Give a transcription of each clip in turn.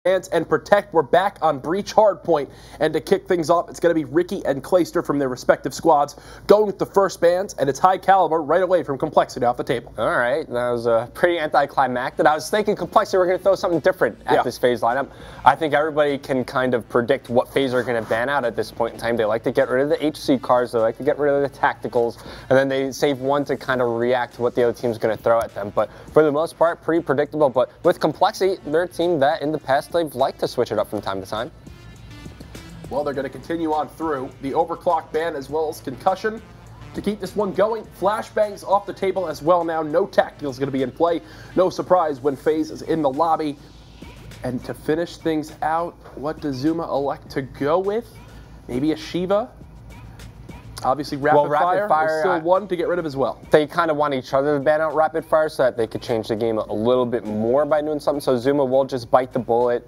And protect. We're back on Breach Hardpoint, and to kick things off, it's going to be Ricky and Clayster from their respective squads going with the first bands, and it's high caliber right away from compLexity off the table. All right, that was a pretty anticlimactic. I was thinking compLexity were going to throw something different at this FaZe lineup. I think everybody can kind of predict what FaZe are going to ban out at this point in time. They like to get rid of the HC cars, they like to get rid of the tacticals, and then they save one to kind of react to what the other team's going to throw at them. But for the most part, pretty predictable. But with compLexity, they're a team that in the past they've liked to switch it up from time to time. Well, they're going to continue on through the overclock ban as well as concussion to keep this one going. Flashbangs off the table as well now. No tactical is going to be in play. No surprise when FaZe is in the lobby. And to finish things out, what does Zuma elect to go with? Maybe a Shiva? Obviously, Rapid Fire is still one to get rid of as well. They kind of want each other to ban out Rapid Fire so that they could change the game a little bit more by doing something. So Zuma will just bite the bullet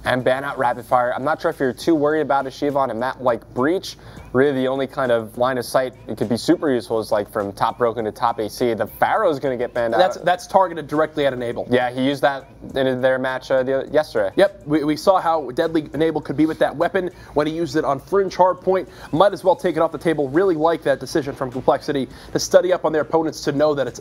and ban out Rapid Fire. I'm not sure if you're too worried about a Shiva on a map like Breach. Really, the only kind of line of sight it could be super useful is like from top broken to top AC. The Pharaoh is going to get banned out. That's targeted directly at Enable. Yeah, he used that in their match yesterday. Yep, we saw how deadly Enable could be with that weapon when he used it on Fringe Hardpoint. Might as well take it off the table. Really like that decision from compLexity to study up on their opponents to know that it's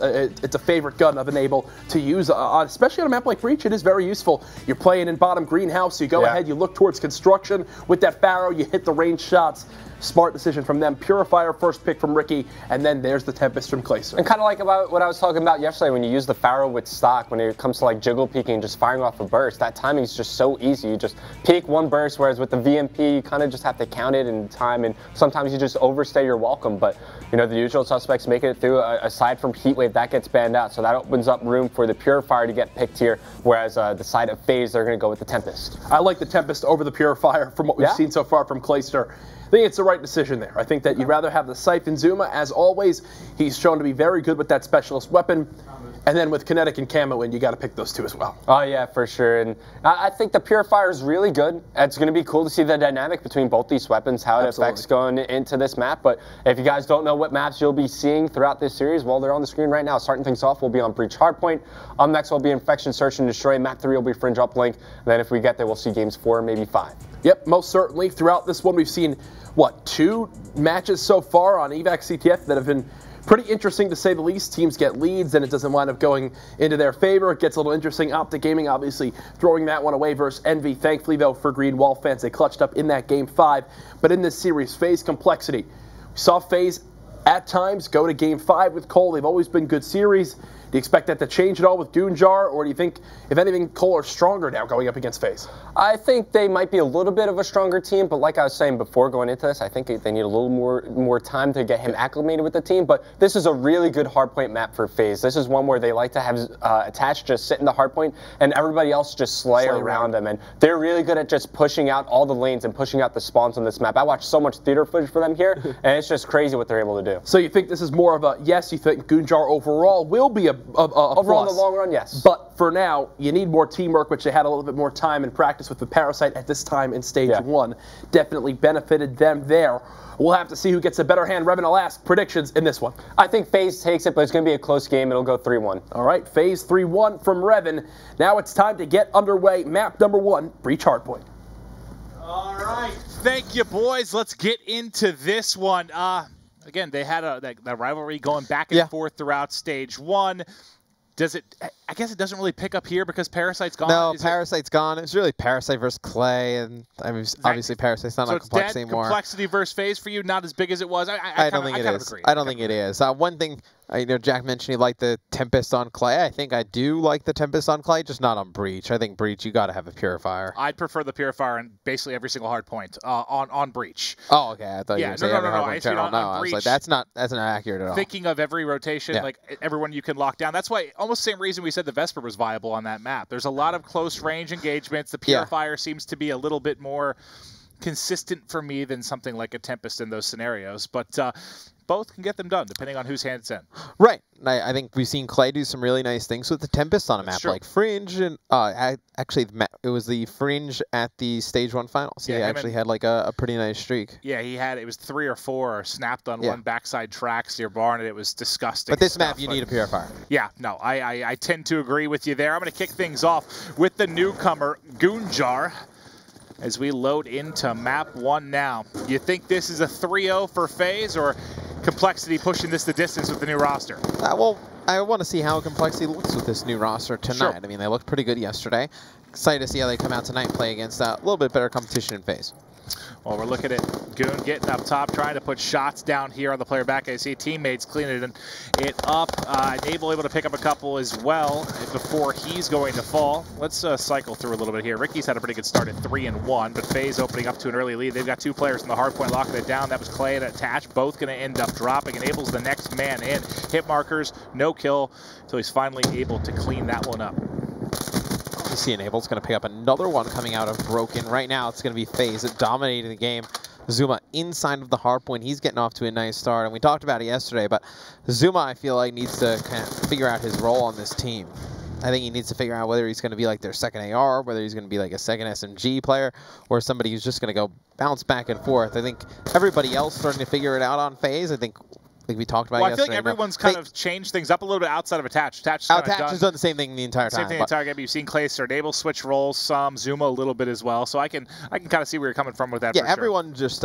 a favorite gun of Enable to use, especially on a map like Breach. It is very useful. You're playing in bottom greenhouse, so you go ahead, you look towards construction with that Pharaoh, you hit the range shots. Smart decision from them. Purifier first pick from Ricky, and then there's the Tempest from Clayster. And kind of like about what I was talking about yesterday when you use the Pharaoh with stock, when it comes to like jiggle peeking and just firing off a burst, that timing is just so easy. You just peek one burst, whereas with the VMP, you kind of just have to count it in time, and sometimes you just overstay your welcome. But, you know, the usual suspects making it through, aside from Heatwave, that gets banned out, so that opens up room for the Purifier to get picked here, whereas the side of FaZe, they're going to go with the Tempest. I like the Tempest over the Purifier from what we've seen so far from Clayster. I think it's the right decision there. I think that you'd rather have the Scythe than Zuma. As always, he's shown to be very good with that specialist weapon. And then with Kinetic and Camo in, you got to pick those two as well. Oh, yeah, for sure. And I think the Purifier is really good. It's going to be cool to see the dynamic between both these weapons, how it affects going into this map. But if you guys don't know what maps you'll be seeing throughout this series, well, they're on the screen right now. Starting things off, we'll be on Breach Hardpoint. Up next, will be Infection, Search, and Destroy. Map 3 will be Fringe Uplink. And then if we get there, we'll see games 4, maybe 5. Yep, most certainly. Throughout this one, we've seen, what, 2 matches so far on Evac CTF that have been pretty interesting to say the least. Teams get leads and it doesn't wind up going into their favor. It gets a little interesting. Optic Gaming obviously throwing that one away versus Envy. Thankfully, though, for Green Wall fans, they clutched up in that game 5. But in this series, FaZe compLexity. We saw FaZe at times go to game 5 with Cole. They've always been good series. Do you expect that to change at all with Goonjar, or do you think, if anything, Cole are stronger now going up against FaZe? I think they might be a little bit of a stronger team, but like I was saying before going into this, I think they need a little more time to get him acclimated with the team. But this is a really good hardpoint map for FaZe. This is one where they like to have attached just sit in the hardpoint, and everybody else just slay around them. And they're really good at just pushing out all the lanes and pushing out the spawns on this map. I watched so much theater footage for them here, and it's just crazy what they're able to do. So you think this is more of a, yes, you think Goonjar overall will be a overall in the long run, yes. But for now, you need more teamwork, which they had a little bit more time and practice with the Parasite at this time in Stage 1. Definitely benefited them there. We'll have to see who gets a better hand. Revan, I'll ask predictions in this one. I think FaZe takes it, but it's going to be a close game. It'll go 3-1. All right, FaZe 3-1 from Revan. Now it's time to get underway. Map number 1, Breach Hardpoint. All right, thank you, boys. Let's get into this one. Again, they had that rivalry going back and forth throughout Stage 1. Does it? I guess it doesn't really pick up here because Parasite's gone. No, Parasite's gone. It was really Parasite versus Clay, and I mean, obviously Parasite's not on compLexity anymore. compLexity versus FaZe for you, not as big as it was. I don't think it is. I don't think it is. One thing, you know, Jack mentioned he liked the Tempest on Clay. I think I do like the Tempest on Clay, just not on Breach. I think Breach, you got to have a Purifier. I'd prefer the Purifier in basically every single hard point on Breach. Oh, okay. I thought you were saying every hard point general. No, I was like, that's not accurate at all. Thinking of every rotation, like everyone you can lock down. That's why almost the same reason we said the Vesper was viable on that map. There's a lot of close range engagements. The Purifier seems to be a little bit more consistent for me than something like a Tempest in those scenarios. But both can get them done, depending on whose hand it's in. Right. I think we've seen Clay do some really nice things with the Tempest on a map like Fringe, and actually it was the Fringe at the Stage 1 finals. Yeah, he actually had like a pretty nice streak. Yeah, it was 3 or 4 snapped on one backside tracks near barn, and it was disgusting. But this map, you need a purifier. Yeah, no, I tend to agree with you there. I'm going to kick things off with the newcomer, Goonjar, as we load into map 1 now. You think this is a 3-0 for FaZe, or compLexity pushing this the distance with the new roster? Well, I want to see how compLexity looks with this new roster tonight. Sure. I mean, they looked pretty good yesterday. Excited to see how they come out tonight and play against a little bit better competition in FaZe. Well, we're looking at Goon getting up top, trying to put shots down here on the player back. I see teammates cleaning it up. Enable able to pick up a couple as well before he's going to fall. Let's cycle through a little bit here. Ricky's had a pretty good start at 3-1, but FaZe opening up to an early lead. They've got 2 players in the hard point locking it down. That was Clay and Attach, both going to end up dropping. Enables the next man in. Hit markers, no kill, until he's finally able to clean that one up. You see Enable's going to pick up another one coming out of Broken. Right now, it's going to be FaZe dominating the game. Zuma inside of the hard point. He's getting off to a nice start, and we talked about it yesterday, but Zuma, I feel like, needs to kind of figure out his role on this team. I think he needs to figure out whether he's going to be like their second AR, whether he's going to be like a second SMG player, or somebody who's just going to go bounce back and forth. I think everybody else starting to figure it out on FaZe. I think like we talked about yesterday. I feel like everyone's kind of changed things up a little bit outside of Attach. Attach has done the same thing the entire time. Same thing the entire game. You've seen Clay start able switch roles, some Zuma a little bit as well. So I can kind of see where you're coming from with that. Yeah, everyone just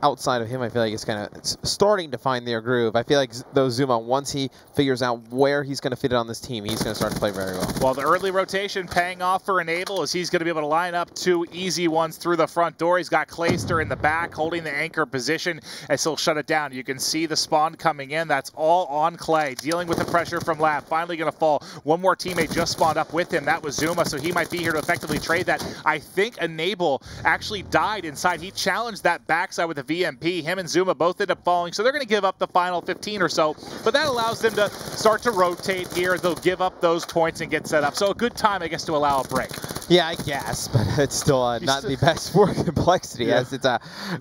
outside of him, I feel like it's kind of starting to find their groove. I feel like though Zuma, once he figures out where he's going to fit it on this team, he's going to start to play very well. Well, the early rotation paying off for Enable as he's going to be able to line up 2 easy ones through the front door. He's got Clayster in the back holding the anchor position as he'll shut it down. You can see the spawn coming in. That's all on Clay, dealing with the pressure from Lab. Finally going to fall. One more teammate just spawned up with him. That was Zuma, so he might be here to effectively trade that. I think Enable actually died inside. He challenged that backside with a VMP. Him and Zuma both end up falling, so they're going to give up the final 15 or so, but that allows them to start to rotate here. They'll give up those points and get set up. So a good time, I guess, to allow a break. Yeah, I guess, but it's still not the best for compLexity, as it's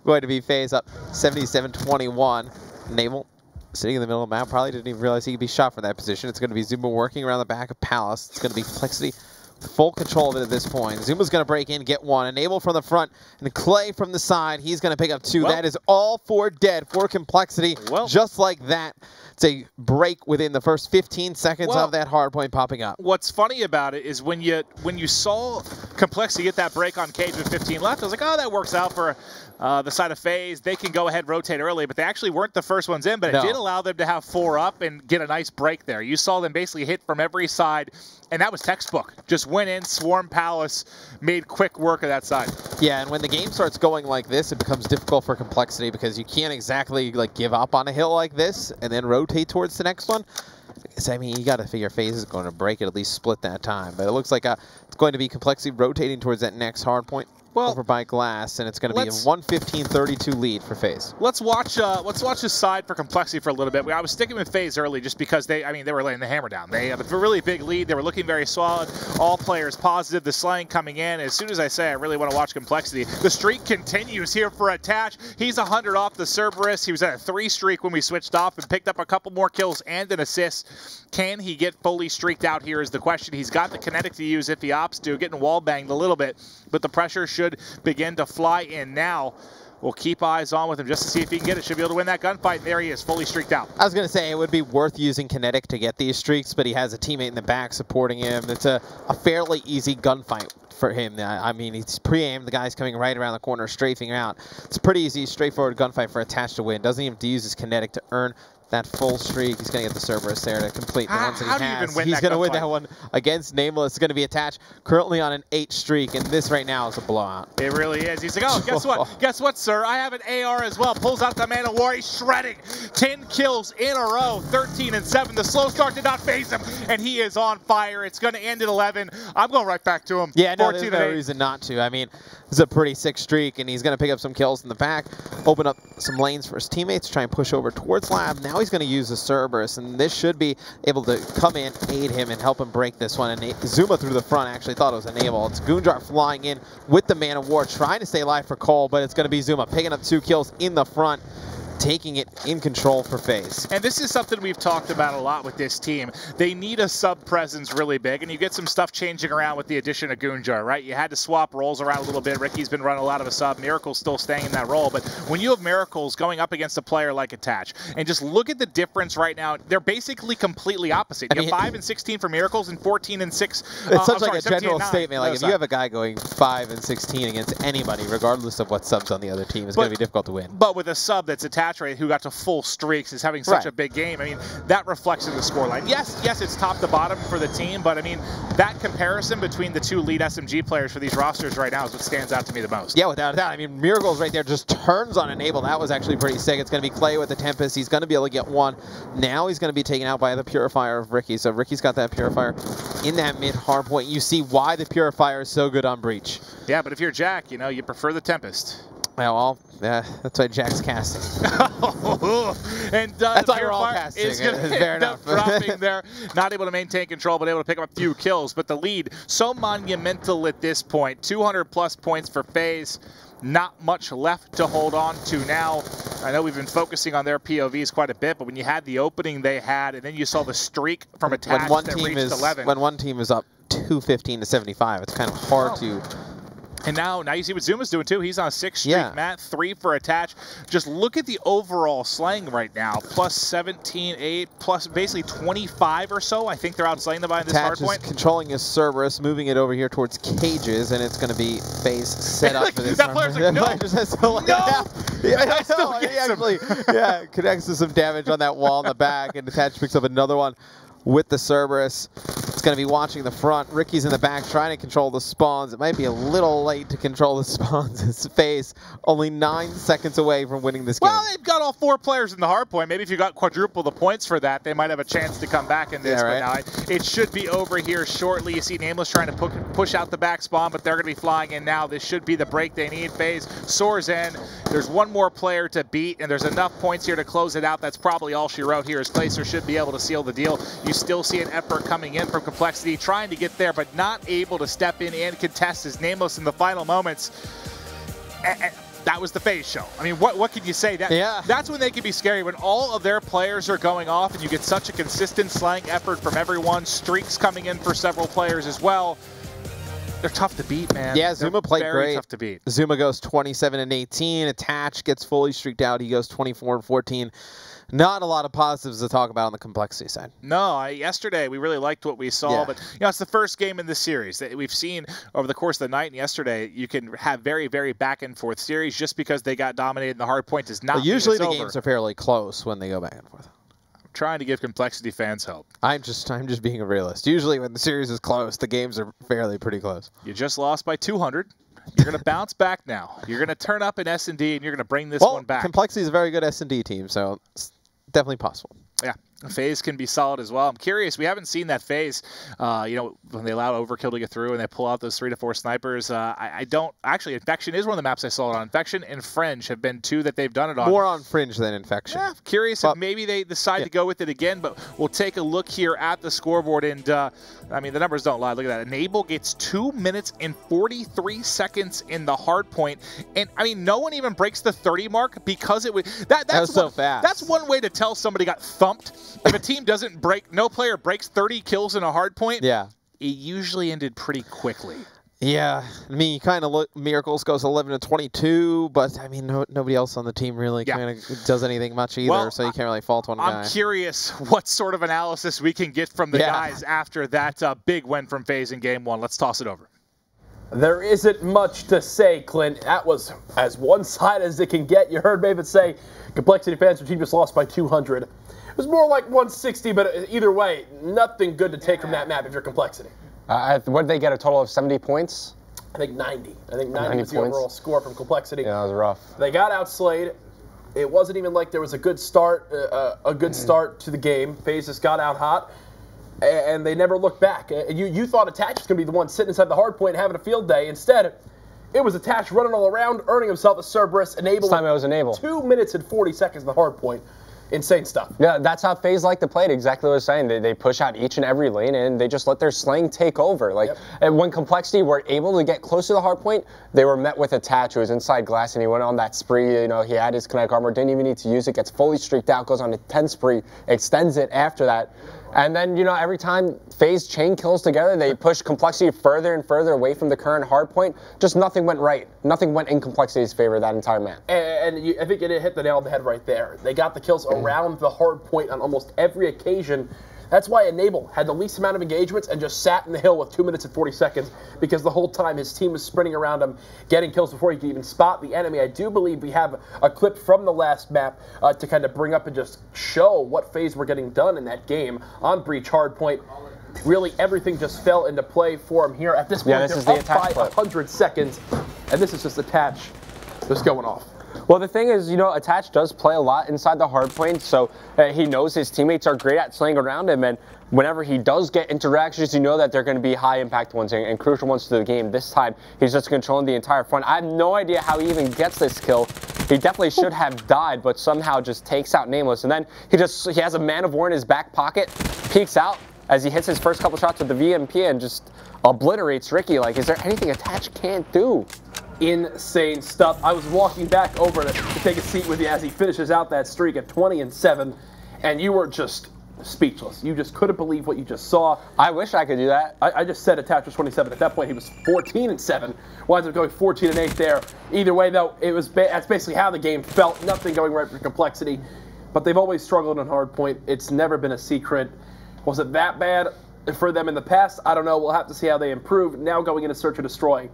going to be FaZe up 77-21. Enable sitting in the middle of the map, probably didn't even realize he could be shot from that position. It's going to be Zuma working around the back of Palace. It's going to be compLexity full control of it at this point. Zuma's going to break in, get 1. Enable from the front, and Clay from the side. He's going to pick up 2. Well, that is all for dead for compLexity. Well, just like that. It's a break within the first 15 seconds of that hard point popping up. What's funny about it is when you saw compLexity get that break on Cage with 15 left, I was like, oh, that works out for the side of FaZe. They can go ahead, rotate early, but they actually weren't the first ones in, but it did allow them to have 4 up and get a nice break there. You saw them basically hit from every side, and that was textbook. Just went in, swarm Palace, made quick work of that side. Yeah, and when the game starts going like this, it becomes difficult for compLexity because you can't exactly like give up on a hill like this and then rotate towards the next one. So, I mean, you got to figure FaZe is going to break it, at least split that time. But it looks like it's going to be compLexity rotating towards that next hard point. Over by Glass, and it's going to be a 115-32 lead for FaZe. Let's watch this side for compLexity for a little bit. I was sticking with FaZe early just because they were laying the hammer down. They have a really big lead. They were looking very solid. All players positive. The slang coming in. As soon as I say I really want to watch compLexity, the streak continues here for Attach. He's 100 off the Cerberus. He was at a 3 streak when we switched off and picked up a couple more kills and an assist. Can he get fully streaked out here is the question. He's got the kinetic to use if he opts to, getting wall banged a little bit, but the pressure should begin to fly in now. We'll keep eyes on with him just to see if he can get it. Should be able to win that gunfight. There he is, fully streaked out. I was going to say it would be worth using kinetic to get these streaks, but he has a teammate in the back supporting him. It's a fairly easy gunfight for him. I mean, he's pre-aimed. The guy's coming right around the corner, strafing out. It's a pretty easy, straightforward gunfight for Attach to win. Doesn't even have to use his kinetic to earn that full streak. He's going to get the Cerberus there to complete the ones that he has. He's going to win that one against Nameless. It's going to be Attach, currently on an 8 streak, and this right now is a blowout. It really is. He's like, oh, guess what? Guess what, sir? I have an AR as well. Pulls out the Man of War. He's shredding. 10 kills in a row, 13-7. The slow start did not phase him, and he is on fire. It's going to end at 11. I'm going right back to him. Yeah, no, there's no reason not to. I mean, this is a pretty sick streak, and he's going to pick up some kills in the back, open up some lanes for his teammates, try and push over towards Lab. Now he's going to use the Cerberus, and this should be able to come in, aid him, and help him break this one. And Zuma through the front actually thought it was Enable. It's Goonjar flying in with the Man of War, trying to stay alive for Cole, but it's going to be Zuma picking up 2 kills in the front. taking it in control for FaZe. And this is something we've talked about a lot with this team. They need a sub presence really big, and you get some stuff changing around with the addition of Goonjar, right? You had to swap roles around a little bit. Ricky's been running a lot of a sub. Miracle's still staying in that role, but when you have Miracles going up against a player like Attach, and just look at the difference right now, they're basically completely opposite. You have 5 and 16 for Miracles and 14 and 6. It's such like a general statement. Like if you have a guy going 5 and 16 against anybody, regardless of what sub's on the other team, it's going to be difficult to win. But with a sub that's Attach, right, who got to full streaks, is having such a big game. I mean, that reflects in the scoreline. Yes, it's top to bottom for the team, but I mean, that comparison between the two lead SMG players for these rosters right now is what stands out to me the most. Yeah, without a doubt. I mean, Miracles right there just turns on Enable. That was actually pretty sick. It's going to be Clay with the Tempest. He's going to be able to get one. Now he's going to be taken out by the Purifier of Ricky. So Ricky's got that Purifier in that mid hard point. You see why the Purifier is so good on Breach. Yeah, but if you're Jack, you know, you prefer the Tempest. Well, that's why Jack's casting. And that's why we're all casting. Is going to end up dropping there, not able to maintain control, but able to pick up a few kills. But the lead, so monumental at this point. 200-plus points for FaZe. Not much left to hold on to now. I know we've been focusing on their POVs quite a bit, but when you had the opening they had, and then you saw the streak from Attach that reached 11. When one team is up 215 to 75, it's kind of hard to... And now you see what Zuma's doing too. He's on a 6 streak, Matt. 3 for Attach. Just look at the overall slaying right now. Plus 17, 8, plus basically 25 or so. I think they're outslaying them by this hard point. Attach is controlling his Cerberus, moving it over here towards Cages, and it's going to be FaZe set up for this. That player's like, no, he actually connects to some damage on that wall in the back, and Attach picks up another one with the Cerberus. It's going to be watching the front. Ricky's in the back trying to control the spawns. It might be a little late to control the spawns. It's FaZe only 9 seconds away from winning this game. Well, they've got all 4 players in the hard point. Maybe if you got quadruple the points for that, they might have a chance to come back in this. Yeah, right. But now it should be over here shortly. You see Nameless trying to push out the back spawn, but they're going to be flying in now. This should be the break they need. FaZe soars in. There's one more player to beat, and there's enough points here to close it out. That's probably all she wrote here, as Placer should be able to seal the deal. You still see an effort coming in from compLexity, trying to get there, but not able to step in and contest his Nameless in the final moments. And that was the FaZe show. I mean, what can you say? That's when they can be scary, when all of their players are going off and you get such a consistent slaying effort from everyone, streaks coming in for several players as well. They're tough to beat, man. Yeah, Zuma played very great. Tough to beat. Zuma goes 27 and 18. Attach gets fully streaked out. He goes 24 and 14. Not a lot of positives to talk about on the compLexity side. No, yesterday we really liked what we saw, but you know, it's the first game in this series that we've seen over the course of the night. And yesterday, you can have very, very back and forth series. Just because they got dominated in the hard point does not mean usually it's the over. Games are fairly close when they go back and forth. I'm trying to give compLexity fans hope. I'm just being a realist. Usually when the series is close, the games are pretty close. You just lost by 200. You're going to bounce back now. You're going to turn up in S&D, and you're going to bring this one back. compLexity is a very good S&D team, so it's definitely possible. Yeah, FaZe can be solid as well. I'm curious. We haven't seen that FaZe, you know, when they allow Overkill to get through and they pull out those 3 to 4 snipers. I don't actually. Infection is one of the maps I saw it on. Infection and Fringe have been 2 that they've done it on. More on Fringe than Infection. Yeah, curious if maybe they decide to go with it again. But we'll take a look here at the scoreboard, and I mean the numbers don't lie. Look at that. Enable gets 2 minutes and 43 seconds in the hard point, and I mean no one even breaks the 30 mark because it was that was so fast. That's one way to tell somebody got thumped. If a team doesn't break, no player breaks 30 kills in a hard point, it usually ended pretty quickly. Yeah, I mean, you kind of look, Miracles goes 11 to 22, but I mean, nobody else on the team really kind of does anything much either, so you can't really fault one guy. I'm curious what sort of analysis we can get from the guys after that big win from FaZe in Game 1. Let's toss it over. There isn't much to say, Clint. That was as one-sided as it can get. You heard Maven say compLexity fans, their team just lost by 200. It was more like 160, but either way, nothing good to take from that map if you're compLexity. What did they get, a total of 70 points? I think 90. I think 90 was the overall score from compLexity. Yeah, that was rough. They got outslayed. It wasn't even like there was a good start to the game. FaZe just got out hot, and they never looked back. You thought Attach was going to be the one sitting inside the hard point having a field day. Instead, it was Attach running all around, earning himself a Cerberus, Enable. This time it was Enable. 2 minutes and 40 seconds in the hard point. insane stuff. Yeah, that's how FaZe like to play it, exactly what I was saying. They push out each and every lane, and they just let their slaying take over. Like, and when compLexity were able to get close to the hard point, they were met with Attach, who was inside glass, and he went on that spree. You know, he had his kinetic armor, didn't even need to use it, gets fully streaked out, goes on a 10 spree, extends it after that. And then, you know, every time FaZe chain kills together, they push compLexity further and further away from the current hard point. Just nothing went right. Nothing went in compLexity's favor that entire map. And I think it hit the nail on the head right there. They got the kills around the hard point on almost every occasion. That's why Enable had the least amount of engagements and just sat in the hill with 2 minutes and 40 seconds, because the whole time his team was sprinting around him, getting kills before he could even spot the enemy. I do believe we have a clip from the last map to kind of bring up and just show what FaZe were getting done in that game on Breach Hardpoint. Really, everything just fell into play for him here. At this point, they're up by 100 seconds, and this is just Attach just going off. Well, the thing is, you know, Attach does play a lot inside the hard point, so he knows his teammates are great at slaying around him, and whenever he does get interactions, you know that they're going to be high-impact ones and crucial ones to the game. This time, he's just controlling the entire front. I have no idea how he even gets this kill. He definitely should have died, but somehow just takes out Nameless, and then he has a Man of War in his back pocket, peeks out as he hits his first couple shots with the VMP and just obliterates Ricky. Like, is there anything Attach can't do? Insane stuff. I was walking back over to take a seat with you as he finishes out that streak at 20-7, and you were just speechless. You just couldn't believe what you just saw. I wish I could do that. I just said Attach was 27. At that point, he was 14-7. Winds up going 14-8 there. Either way, though, that's basically how the game felt. Nothing going right for compLexity, but they've always struggled on hardpoint. It's never been a secret. Was it that bad for them in the past? I don't know. We'll have to see how they improve. Now going into Search and Destroy,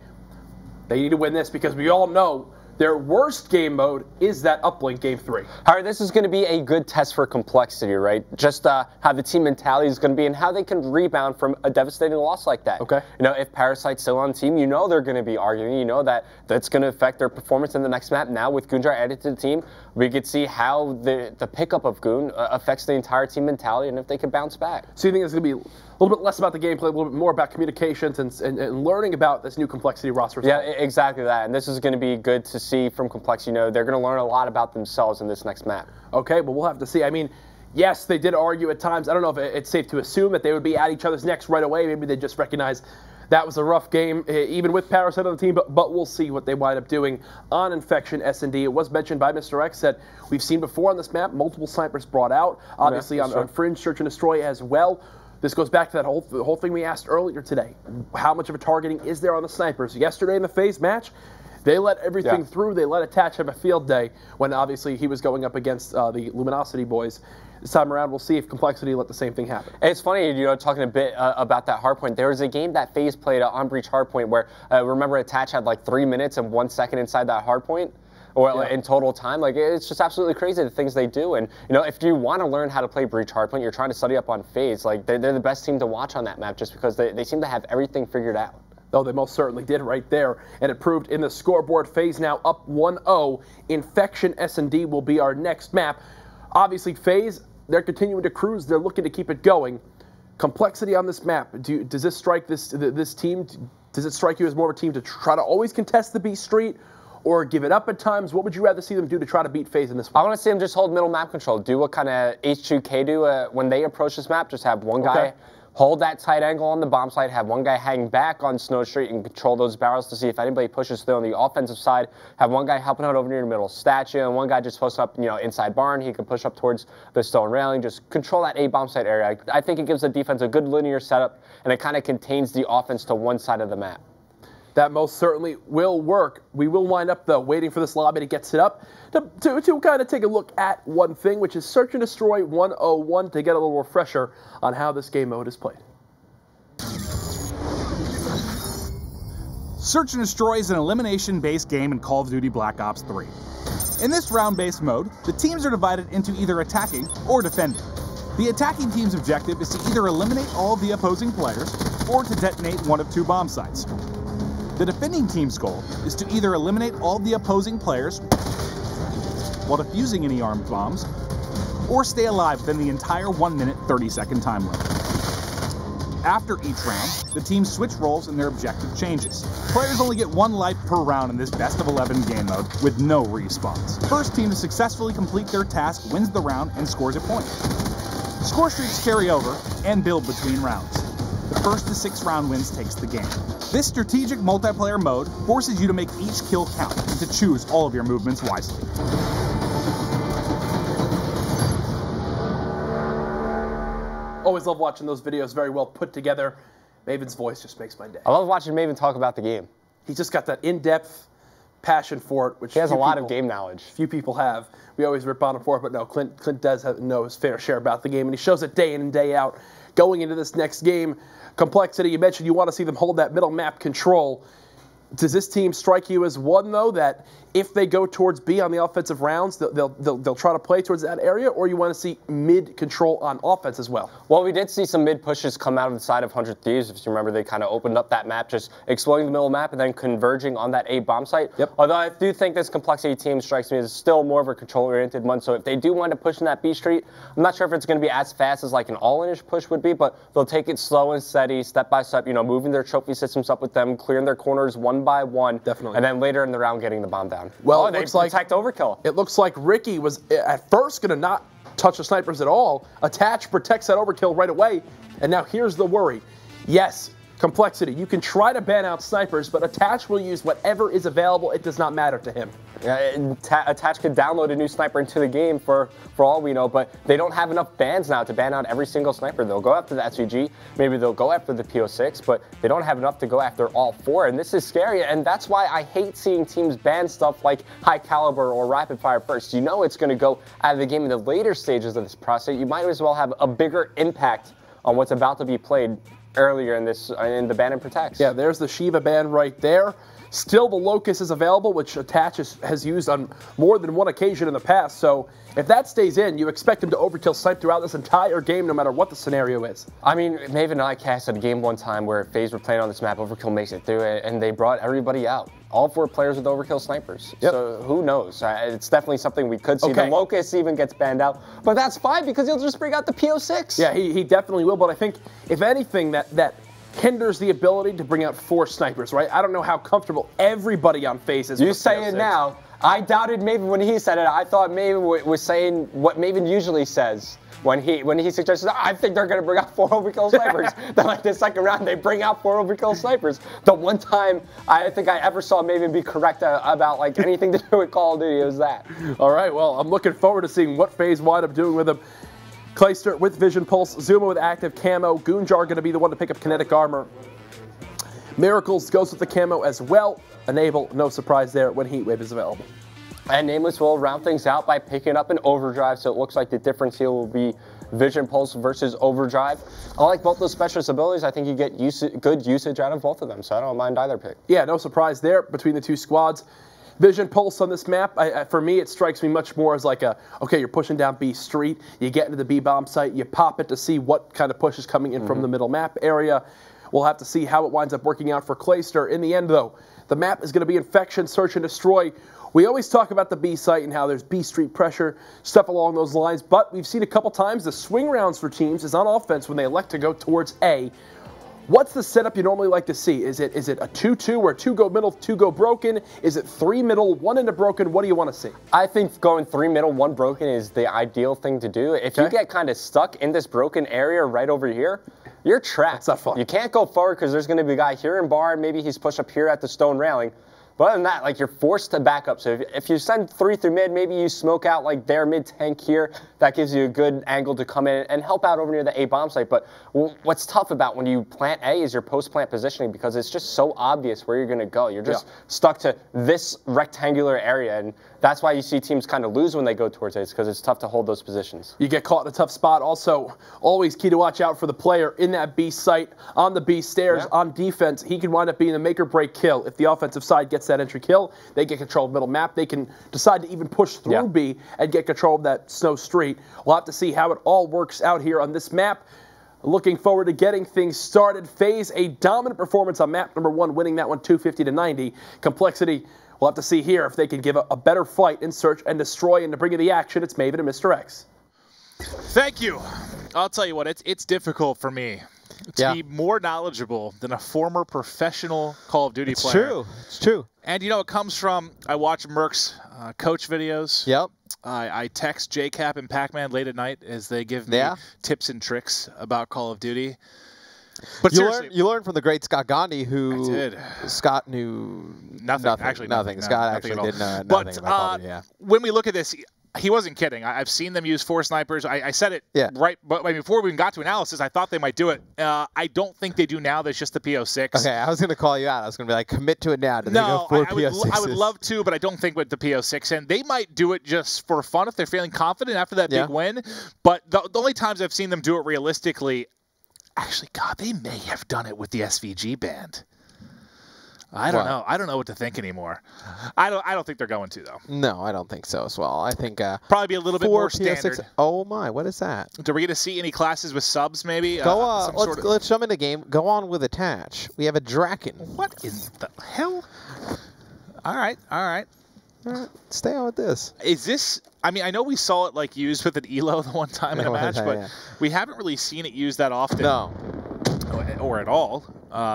they need to win this because we all know their worst game mode is that uplink game 3. All right, this is going to be a good test for compLexity, right? Just how the team mentality is going to be and how they can rebound from a devastating loss like that. Okay. You know, if Parasite's still on the team, you know they're going to be arguing. You know that that's going to affect their performance in the next map. Now with Goonjar added to the team, we could see how the pickup of Goon affects the entire team mentality and if they can bounce back. So you think it's going to be a little bit less about the gameplay, a little bit more about communications and learning about this new compLexity roster? Yeah, exactly that. And this is going to be good to see from compLexity. You know, they're going to learn a lot about themselves in this next map. Okay, but we'll have to see. I mean, yes, they did argue at times. I don't know if it's safe to assume that they would be at each other's necks right away. Maybe they just recognize that was a rough game, even with Parasite on the team, but we'll see what they wind up doing on Infection S&D. It was mentioned by Mr. X that we've seen before on this map, multiple snipers brought out, obviously on Fringe, Search and Destroy as well. This goes back to that whole thing we asked earlier today. How much of a targeting is there on the snipers? Yesterday in the FaZe match, they let everything through. They let Attach have a field day when obviously he was going up against the Luminosity boys. This time around, we'll see if compLexity let the same thing happen. And it's funny, you know, talking a bit about that hardpoint. There was a game that FaZe played on Breach Hardpoint where, remember, Attach had like 3 minutes and 1 second inside that hardpoint? Or in total time. Like, it's just absolutely crazy the things they do. And, you know, if you want to learn how to play Breach Hardpoint, you're trying to study up on FaZe, like, they're the best team to watch on that map just because they seem to have everything figured out. Oh, they most certainly did right there. And it proved in the scoreboard. FaZe now up 1-0. Infection S&D will be our next map. Obviously, FaZe, they're continuing to cruise. They're looking to keep it going. compLexity on this map, does this strike this team? Does it strike you as more of a team to try to always contest the B Street? Or give it up at times? What would you rather see them do to try to beat FaZe in this one? I want to see them just hold middle map control. Do what kind of H2K do when they approach this map. Just have one guy hold that tight angle on the bomb site, have one guy hang back on Snow Street and control those barrels to see if anybody pushes through on the offensive side. Have one guy helping out over near the middle statue, and one guy just posts up, you know, inside barn. He can push up towards the stone railing. Just control that A bomb site area. I think it gives the defense a good linear setup, and it kind of contains the offense to one side of the map. That most certainly will work. We will wind up, though, waiting for this lobby to get set up to kind of take a look at one thing, which is Search and Destroy 101 to get a little refresher on how this game mode is played. Search and Destroy is an elimination-based game in Call of Duty Black Ops 3. In this round-based mode, the teams are divided into either attacking or defending. The attacking team's objective is to either eliminate all of the opposing players or to detonate one of 2 bomb sites. The defending team's goal is to either eliminate all the opposing players while defusing any armed bombs, or stay alive within the entire 1 minute 30-second time limit. After each round, the teams switch roles and their objective changes. Players only get 1 life per round in this best of 11 game mode with no respawns. First team to successfully complete their task wins the round and scores a point. Score streaks carry over and build between rounds. The first to 6 round wins takes the game. This strategic multiplayer mode forces you to make each kill count and to choose all of your movements wisely. Always love watching those videos, very well put together. Maven's voice just makes my day. I love watching Maven talk about the game. He's just got that in-depth passion for it, which he has a lot of game knowledge. Few people have. We always rip on him for it, but no, Clint does know his fair share about the game, and he shows it day in and day out. Going into this next game, compLexity, you mentioned you want to see them hold that middle map control. Does this team strike you as one, though, that if they go towards B on the offensive rounds, they'll try to play towards that area, or you want to see mid control on offense as well? Well, we did see some mid pushes come out of the side of 100 Thieves. If you remember, they kind of opened up that map, just exploring the middle map and then converging on that A bomb site. Yep. Although I do think this compLexity team strikes me as still more of a control-oriented one. So if they do wind up pushing that B street, I'm not sure if it's going to be as fast as like an all-in-ish push would be, but they'll take it slow and steady, step by step, you know, moving their trophy systems up with them, clearing their corners one by one. Definitely. And then later in the round, getting the bomb down. Well, it looks like protect overkill. It looks like Ricky was at first going to not touch the snipers at all. Attach protects that overkill right away. And now here's the worry. Yes, compLexity, you can try to ban out snipers, but Attach will use whatever is available. It does not matter to him. Yeah, Attach could download a new sniper into the game for all we know, but they don't have enough bans now to ban out every single sniper. They'll go after the SVG, maybe they'll go after the PO6, but they don't have enough to go after all 4, and this is scary, and that's why I hate seeing teams ban stuff like high caliber or rapid fire first. You know it's going to go out of the game in the later stages of this process. You might as well have a bigger impact on what's about to be played earlier in the ban and protects. Yeah, there's the Shiva ban right there. Still, the Locust is available, which Attach has used on more than one occasion in the past. So if that stays in, you expect him to overkill snipe throughout this entire game, no matter what the scenario is. I mean, Maven and I casted a game one time where FaZe were playing on this map, overkill makes it through it, and they brought everybody out. All 4 players with overkill snipers. Yep. So who knows? It's definitely something we could see. Okay. The Locust even gets banned out, but that's fine because he'll just bring out the PO6. Yeah, he definitely will, but I think, if anything, that hinders the ability to bring out 4 snipers, right? I don't know how comfortable everybody on FaZe is. You say it now. I doubted Maven when he said it. I thought Maven was saying what Maven usually says when he suggested, I think they're going to bring out 4 overkill snipers. Then like the second round, they bring out 4 overkill snipers. The one time I think I ever saw Maven be correct about like anything to do with Call of Duty, it was that. All right, well, I'm looking forward to seeing what FaZe wind up doing with him. Clayster with Vision Pulse, Zuma with active camo, Goonjar going to be the one to pick up kinetic armor. Miracles goes with the camo as well. Enable, no surprise there when Heatwave is available. And Nameless will round things out by picking up an Overdrive, so it looks like the difference here will be Vision Pulse versus Overdrive. I like both those specialist abilities. I think you get good usage out of both of them, so I don't mind either pick. Yeah, no surprise there between the 2 squads. Vision Pulse on this map, for me, it strikes me much more as like okay, you're pushing down B Street, you get into the B bomb site, you pop it to see what kind of push is coming in from the middle map area. We'll have to see how it winds up working out for Clayster. In the end, though, the map is going to be Infection, Search, and Destroy. We always talk about the B site and how there's B Street pressure, stuff along those lines, but we've seen a couple times the swing rounds for teams is on offense when they elect to go towards A. What's the setup you normally like to see? Is it a 2-2 where 2 go middle, 2 go broken? Is it 3 middle, 1 into broken? What do you want to see? I think going 3 middle, 1 broken is the ideal thing to do. If you get kind of stuck in this broken area right over here, you're trapped. That's not fun. You can't go forward because there's going to be a guy here in bar, maybe he's pushed up here at the stone railing. But other than that, like, you're forced to back up. So if you send 3 through mid, maybe you smoke out like their mid tank here. That gives you a good angle to come in and help out over near the A bomb site. But what's tough about when you plant A is your post-plant positioning, because it's just so obvious where you're going to go. You're just stuck to this rectangular area, and that's why you see teams kind of lose when they go towards A, because it's tough to hold those positions. You get caught in a tough spot. Also, always key to watch out for the player in that B site, on the B stairs, on defense. He can wind up being a make or break kill. If the offensive side gets that entry kill, they get control of the middle map. They can decide to even push through B and get control of that snow street. We'll have to see how it all works out here on this map. Looking forward to getting things started. FaZe, a dominant performance on map number 1, winning that one 250-90. compLexity, we'll have to see here if they can give a better fight in Search and Destroy. And to bring you the action, it's Maven and Mr. X. Thank you. I'll tell you what, it's difficult for me to be more knowledgeable than a former professional Call of Duty player. It's true. It's true. And you know, it comes from, I watch Merc's coach videos. Yep. I text JCap and Pac-Man late at night as they give me tips and tricks about Call of Duty. But you learned from the great Scott Gandhi, who I did. Scott knew nothing. Actually, nothing. Scott nothing actually did nothing but, about Call of Duty, when we look at this, he wasn't kidding. I've seen them use 4 snipers. I said it right, but before we even got to analysis, I thought they might do it. I don't think they do now. There's just the PO6. Okay, I was going to call you out. I was going to be like, commit to it now. Do they go 4 PO6s? I would love to, but I don't think with the PO6. And they might do it just for fun if they're feeling confident after that big win. But the only times I've seen them do it realistically, actually, God, they may have done it with the SVG band. I don't know. I don't know what to think anymore. I don't think they're going to, though. No, I don't think so as well. I think probably be a little bit more standard. PO6. Oh my, what is that? Are we going to see any classes with subs? Maybe. Let's jump into game. Go on with attach. We have a Draken. What in the hell? All right. Stay on with this. Is this? I mean, I know we saw it like used with an Elo the one time in a match, but we haven't really seen it used that often. No. Or at all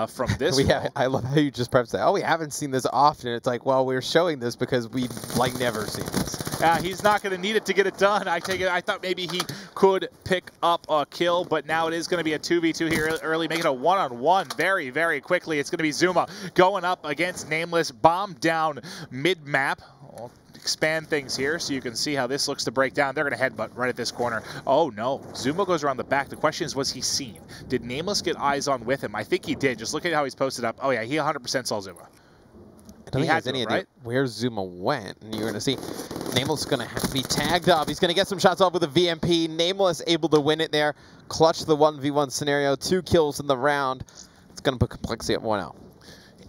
from this. I love how you just prefaced that. Oh, we haven't seen this often. It's like, well, we're showing this because we've like never seen this. He's not going to need it to get it done. I thought maybe he could pick up a kill, but now it is going to be a 2v2 here early, making a 1-on-1 very, very quickly. It's going to be Zuma going up against Nameless, bomb down mid-map. I'll expand things here so you can see how this looks to break down. They're going to headbutt right at this corner. Oh, no. Zuma goes around the back. The question is, was he seen? Did Nameless get eyes on with him? I think he did. Just look at how he's posted up. Oh, yeah, he 100% saw Zuma. I don't think he has any idea where Zuma went, and you're going to see Nameless is going to have to be tagged up. He's going to get some shots off with a VMP. Nameless able to win it there. Clutch the 1v1 scenario. 2 kills in the round. It's going to put complexity at 1-0.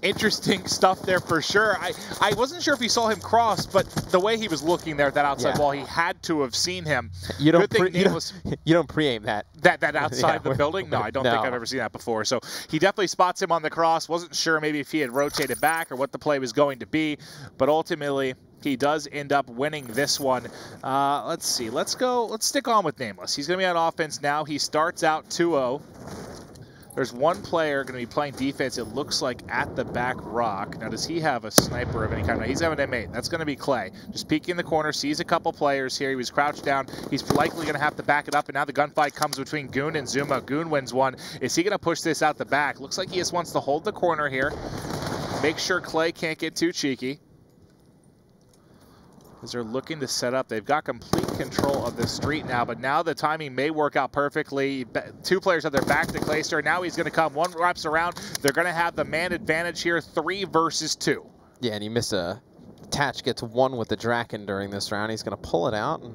Interesting stuff there for sure. I wasn't sure if he saw him cross, but the way he was looking there at that outside wall, he had to have seen him. You don't pre-aim that. That outside the building? No, I don't think I've ever seen that before. So he definitely spots him on the cross. Wasn't sure maybe if he had rotated back or what the play was going to be, but ultimately he does end up winning this one. Let's see. Let's stick on with Nameless. He's going to be on offense now. He starts out 2-0. There's one player going to be playing defense, it looks like, at the back rock. Now, does he have a sniper of any kind? No, he's having an M8. That's going to be Clay. Just peeking in the corner, sees a couple players here. He was crouched down. He's likely going to have to back it up, and now the gunfight comes between Goon and Zuma. Goon wins one. Is he going to push this out the back? Looks like he just wants to hold the corner here. Make sure Clay can't get too cheeky. As they're looking to set up. They've got complete control of the street now, but now the timing may work out perfectly. 2 players have their back to Clayster. Now he's going to come. 1 wraps around. They're going to have the man advantage here, 3 versus 2. Yeah, and you miss a Tatch gets 1 with the Draken during this round. He's going to pull it out, and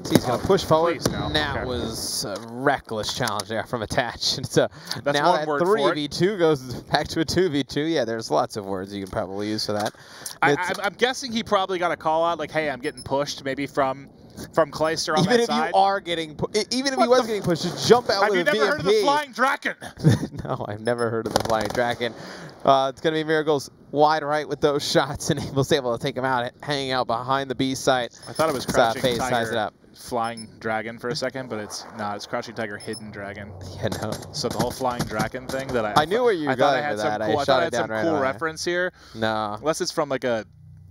he's going to push forward. No. That was a reckless challenge there from Attach. So that's now one that word 3v2 goes back to a 2v2. Yeah, there's lots of words you can probably use for that. I'm guessing he probably got a call out like, hey, I'm getting pushed, maybe from Clayster on that side. Even if you are getting even if he was getting pushed, just jump out with a VMP. Have you never heard of the Flying Draken? No, I've never heard of the Flying Draken. It's going to be Miracles wide right with those shots, and was able to take him out, hanging out behind the B site. I thought it was Crouching FaZe Tiger size it up. Flying Dragon for a second, but it's not. It's Crouching Tiger Hidden Dragon. Yeah, no. So the whole Flying Dragon thing that I knew where you were going with that. I thought I had some cool reference here. No. Unless it's from like a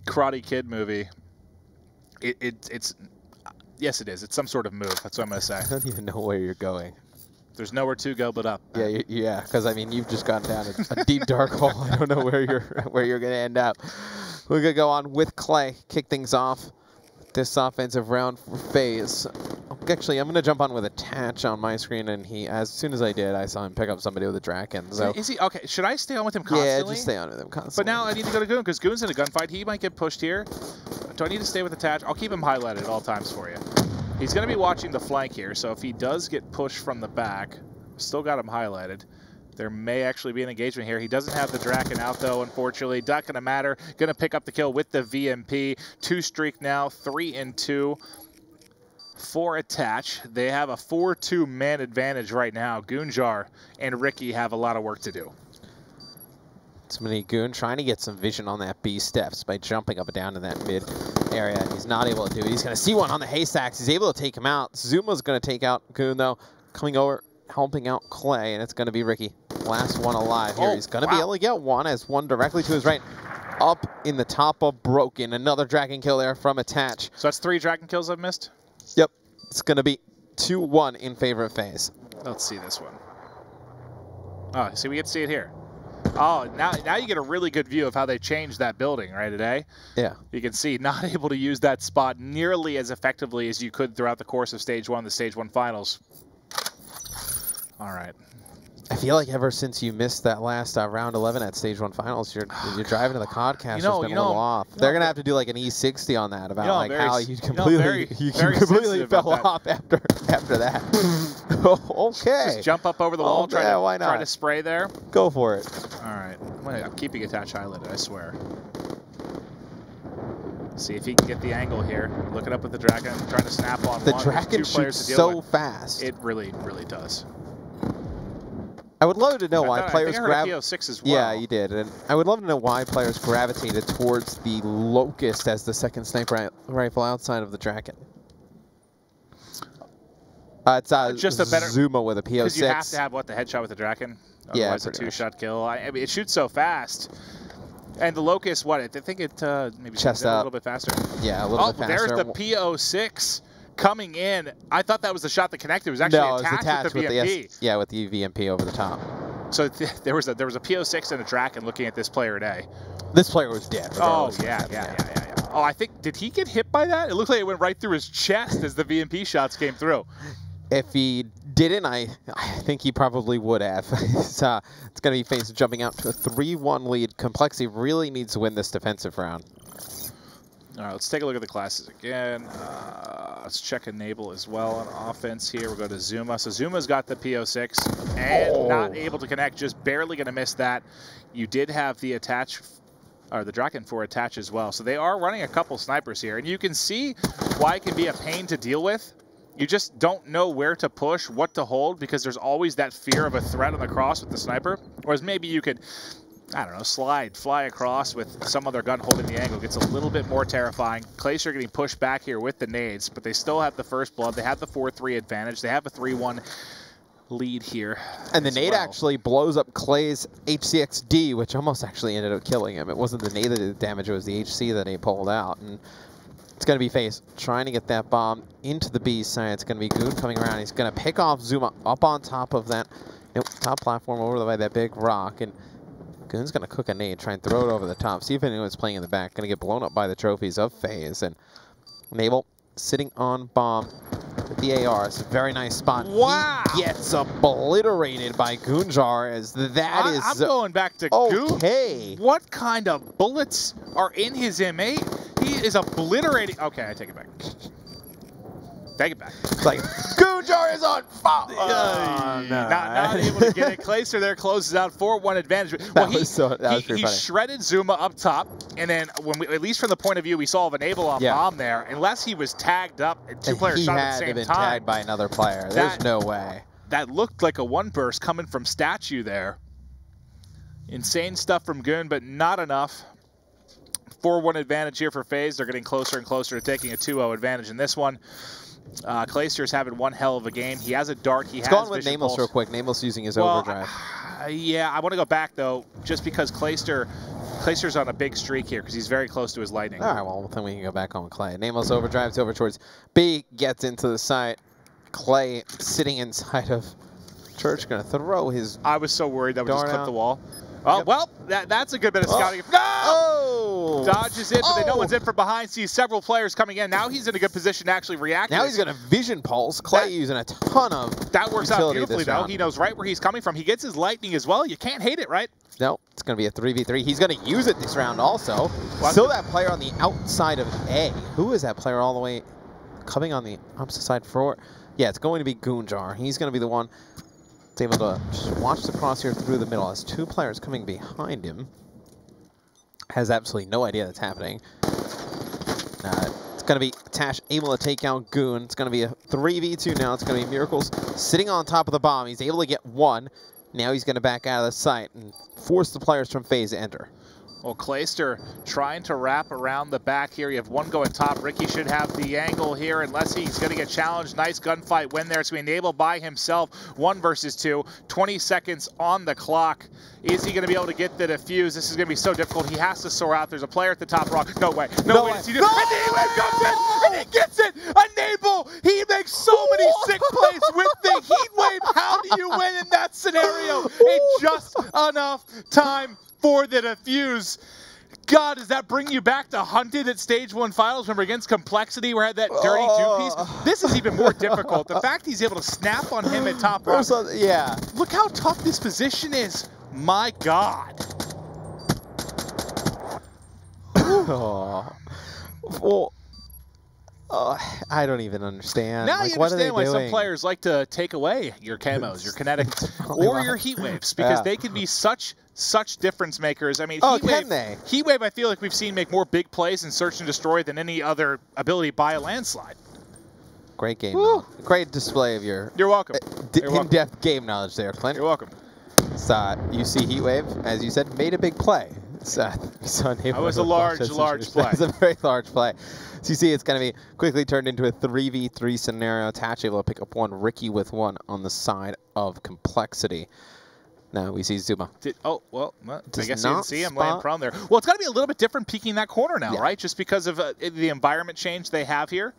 Karate Kid movie. It's yes, it is. It's some sort of move. That's what I'm going to say. I don't even know where you're going. There's nowhere to go but up. Yeah, because I mean you've just gone down a deep dark hole. I don't know where you're going to end up. We're going to go on with Clay, kick things off this offensive round for FaZe. Actually, I'm going to jump on with Attach on my screen, and as soon as I did, I saw him pick up somebody with a Draken. So is he okay? Should I stay on with him constantly? Yeah, just stay on with him constantly. But now I need to go to Goon because Goon's in a gunfight. He might get pushed here. Do I need to stay with Attach? I'll keep him highlighted at all times for you. He's going to be watching the flank here, so if he does get pushed from the back, still got him highlighted. There may actually be an engagement here. He doesn't have the Draken out, though, unfortunately. Not going to matter. Going to pick up the kill with the VMP. 2 streak now, 3-2 for Attach. They have a 4-2 man advantage right now. Goonjar and Ricky have a lot of work to do. Somebody Goon trying to get some vision on that B steps by jumping up and down in that mid area. And he's not able to do it. He's going to see one on the haystacks. He's able to take him out. Zuma's going to take out Goon, though. Coming over helping out Clay, and it's going to be Ricky. Last one alive here. Oh, He's going to be able to get one as one directly to his right. Up in the top of Broken. Another Dragon kill there from Attach. So that's 3 Dragon kills I've missed? Yep. It's going to be 2-1 in favor of FaZe. Let's see this one. Oh, see, we get to see it here. Oh, now you get a really good view of how they changed that building, right, today? Yeah. You can see not able to use that spot nearly as effectively as you could throughout the course of Stage 1, the Stage 1 finals. All right. I feel like ever since you missed that last round 11 at Stage 1 finals, you're driving to the Codcast. It's been a little off. They're going to have to do like an E60 on that about like how you completely fell off after that. Okay. Just jump up over the wall, why not? Try to spray there. Go for it. All right. I'm keeping Attach highlighted, I swear. See if he can get the angle here. Looking up at the Dragon, trying to snap on the one. Dragon shoots so fast. It really, really does. I would love to know why players grab PO6 as well. Yeah, you did, and I would love to know why players gravitated towards the Locust as the second sniper rifle outside of the Dragon. It's just a better Zuma with a PO6. Because you have to have the headshot with the Dragon. Otherwise, yeah, a 2-shot kill. It shoots so fast. And the Locust, I think it maybe chest a little bit faster. Yeah, a little bit faster. There's the PO6 coming in. I thought that was the shot that connected. It was actually attached with the VMP. With the VMP over the top. So there was a PO6 and a Draken looking at this player today. This player was dead. Oh yeah. Oh, I think, did he get hit by that? It looked like it went right through his chest as the VMP shots came through. If he didn't, I think he probably would have. It's going to be FaZe jumping out to a 3-1 lead. compLexity really needs to win this defensive round. All right, let's take a look at the classes again. Let's check Enable as well on offense here. We'll go to Zuma. So Zuma's got the PO6 and not able to connect, just barely going to miss that. You did have the Attach, or the Draken for Attach as well. So they are running a couple snipers here, and you can see why it can be a pain to deal with. You just don't know where to push, what to hold, because there's always that fear of a threat on the cross with the sniper. Whereas maybe you could, I don't know, fly across with some other gun holding the angle. Gets a little bit more terrifying. Clayster getting pushed back here with the nades, but they still have the first blood. They have the 4-3 advantage. They have a 3-1 lead here. And the nade actually blows up Clay's HCXD, which almost actually ended up killing him. It wasn't the nade that did the damage, it was the HC that he pulled out. And it's going to be FaZe trying to get that bomb into the B side. It's going to be Goon coming around. He's going to pick off Zuma up on top of that top platform over by that big rock. And Goon's going to cook a nade, try and throw it over the top. See if anyone's playing in the back. Going to get blown up by the trophies of FaZe. And Naval sitting on bomb with the AR. It's a very nice spot. Wow. He gets obliterated by Goonjar as I'm going back to okay. Goon. What kind of bullets are in his M8? He is obliterating. Okay, I take it back. Take it back. It's like, Goonjar is on fire! No. Not able to get it. Clayster there closes out 4-1 advantage. Well, he shredded Zuma up top, and then, at least from the point of view we saw of Enable off bomb there, unless he was tagged up and two players shot at the same time. He had been tagged by another player. There's no way. That looked like a one burst coming from Statue there. Insane stuff from Goon, but not enough. 4-1 advantage here for FaZe. They're getting closer and closer to taking a 2-0 advantage in this one. Clayster's having one hell of a game. He has a dart. He has going with Nameless real quick. Nameless using his overdrive. Yeah, I want to go back, though, just because Clayster's on a big streak here because he's very close to his lightning. All right, well, then we can go back on Clay. Nameless overdrives over towards B, gets into the side. Clay sitting inside of Church, going to throw his I was so worried that would just clip the wall. Oh, well, that's a good bit of scouting. No! Dodges it, but no one's in from behind. Sees several players coming in. Now he's in a good position to actually react. Now he's going to vision pulse. Clay using a ton of that works out beautifully, though. He knows right where he's coming from. He gets his lightning as well. You can't hate it, right? No, it's going to be a 3v3. He's going to use it this round also. Still that player on the outside of A. Who is that player all the way coming on the opposite side for? Yeah, it's going to be Goonjar. He's going to be the one that's able to just watch the crosshair through the middle. Has two players coming behind him. Has absolutely no idea that's happening. It's going to be Tash able to take out Goon. It's going to be a 3v2 now. It's going to be Miracles sitting on top of the bomb. He's able to get one. Now he's going to back out of the site and force the players from FaZe to enter. Well, Clayster trying to wrap around the back here. You have one going top. Ricky should have the angle here unless he's going to get challenged. Nice gunfight win there. It's going to be enabled by himself. 1 versus 2. 20 seconds on the clock. Is he going to be able to get the defuse? This is going to be so difficult. He has to soar out. There's a player at the top rock. No way. No way. Does he do? And the Heatwave comes in, and he gets it. Enable. He makes so many sick plays with the Heatwave. How do you win in that scenario? In just enough time for the defuse. God, does that bring you back to Hunted at Stage 1 Finals? Remember against compLexity where I had that dirty 2-piece? This is even more difficult. The fact he's able to snap on him at top rock. Yeah. Look how tough this position is. My God. Well, I don't even understand. Now like, you what understand are they why doing? some players like to take away your camos, your kinetic, or your heat waves, because they can be such difference makers. I mean, can they? Heatwave, I feel like we've seen make more big plays in Search and Destroy than any other ability by a landslide. Great game knowledge. Great display of your You're welcome. in-depth game knowledge there, Clint. You're welcome. You see Heatwave, as you said, made a big play. That was a large play. That was a very large play. So you see it's going to be quickly turned into a 3v3 scenario. Attach able to pick up 1, Ricky with 1 on the side of compLexity. Now we see Zuma. I guess you didn't see him laying prone there. Well, it's got to be a little bit different peeking that corner now, right? Just because of the environment change they have here.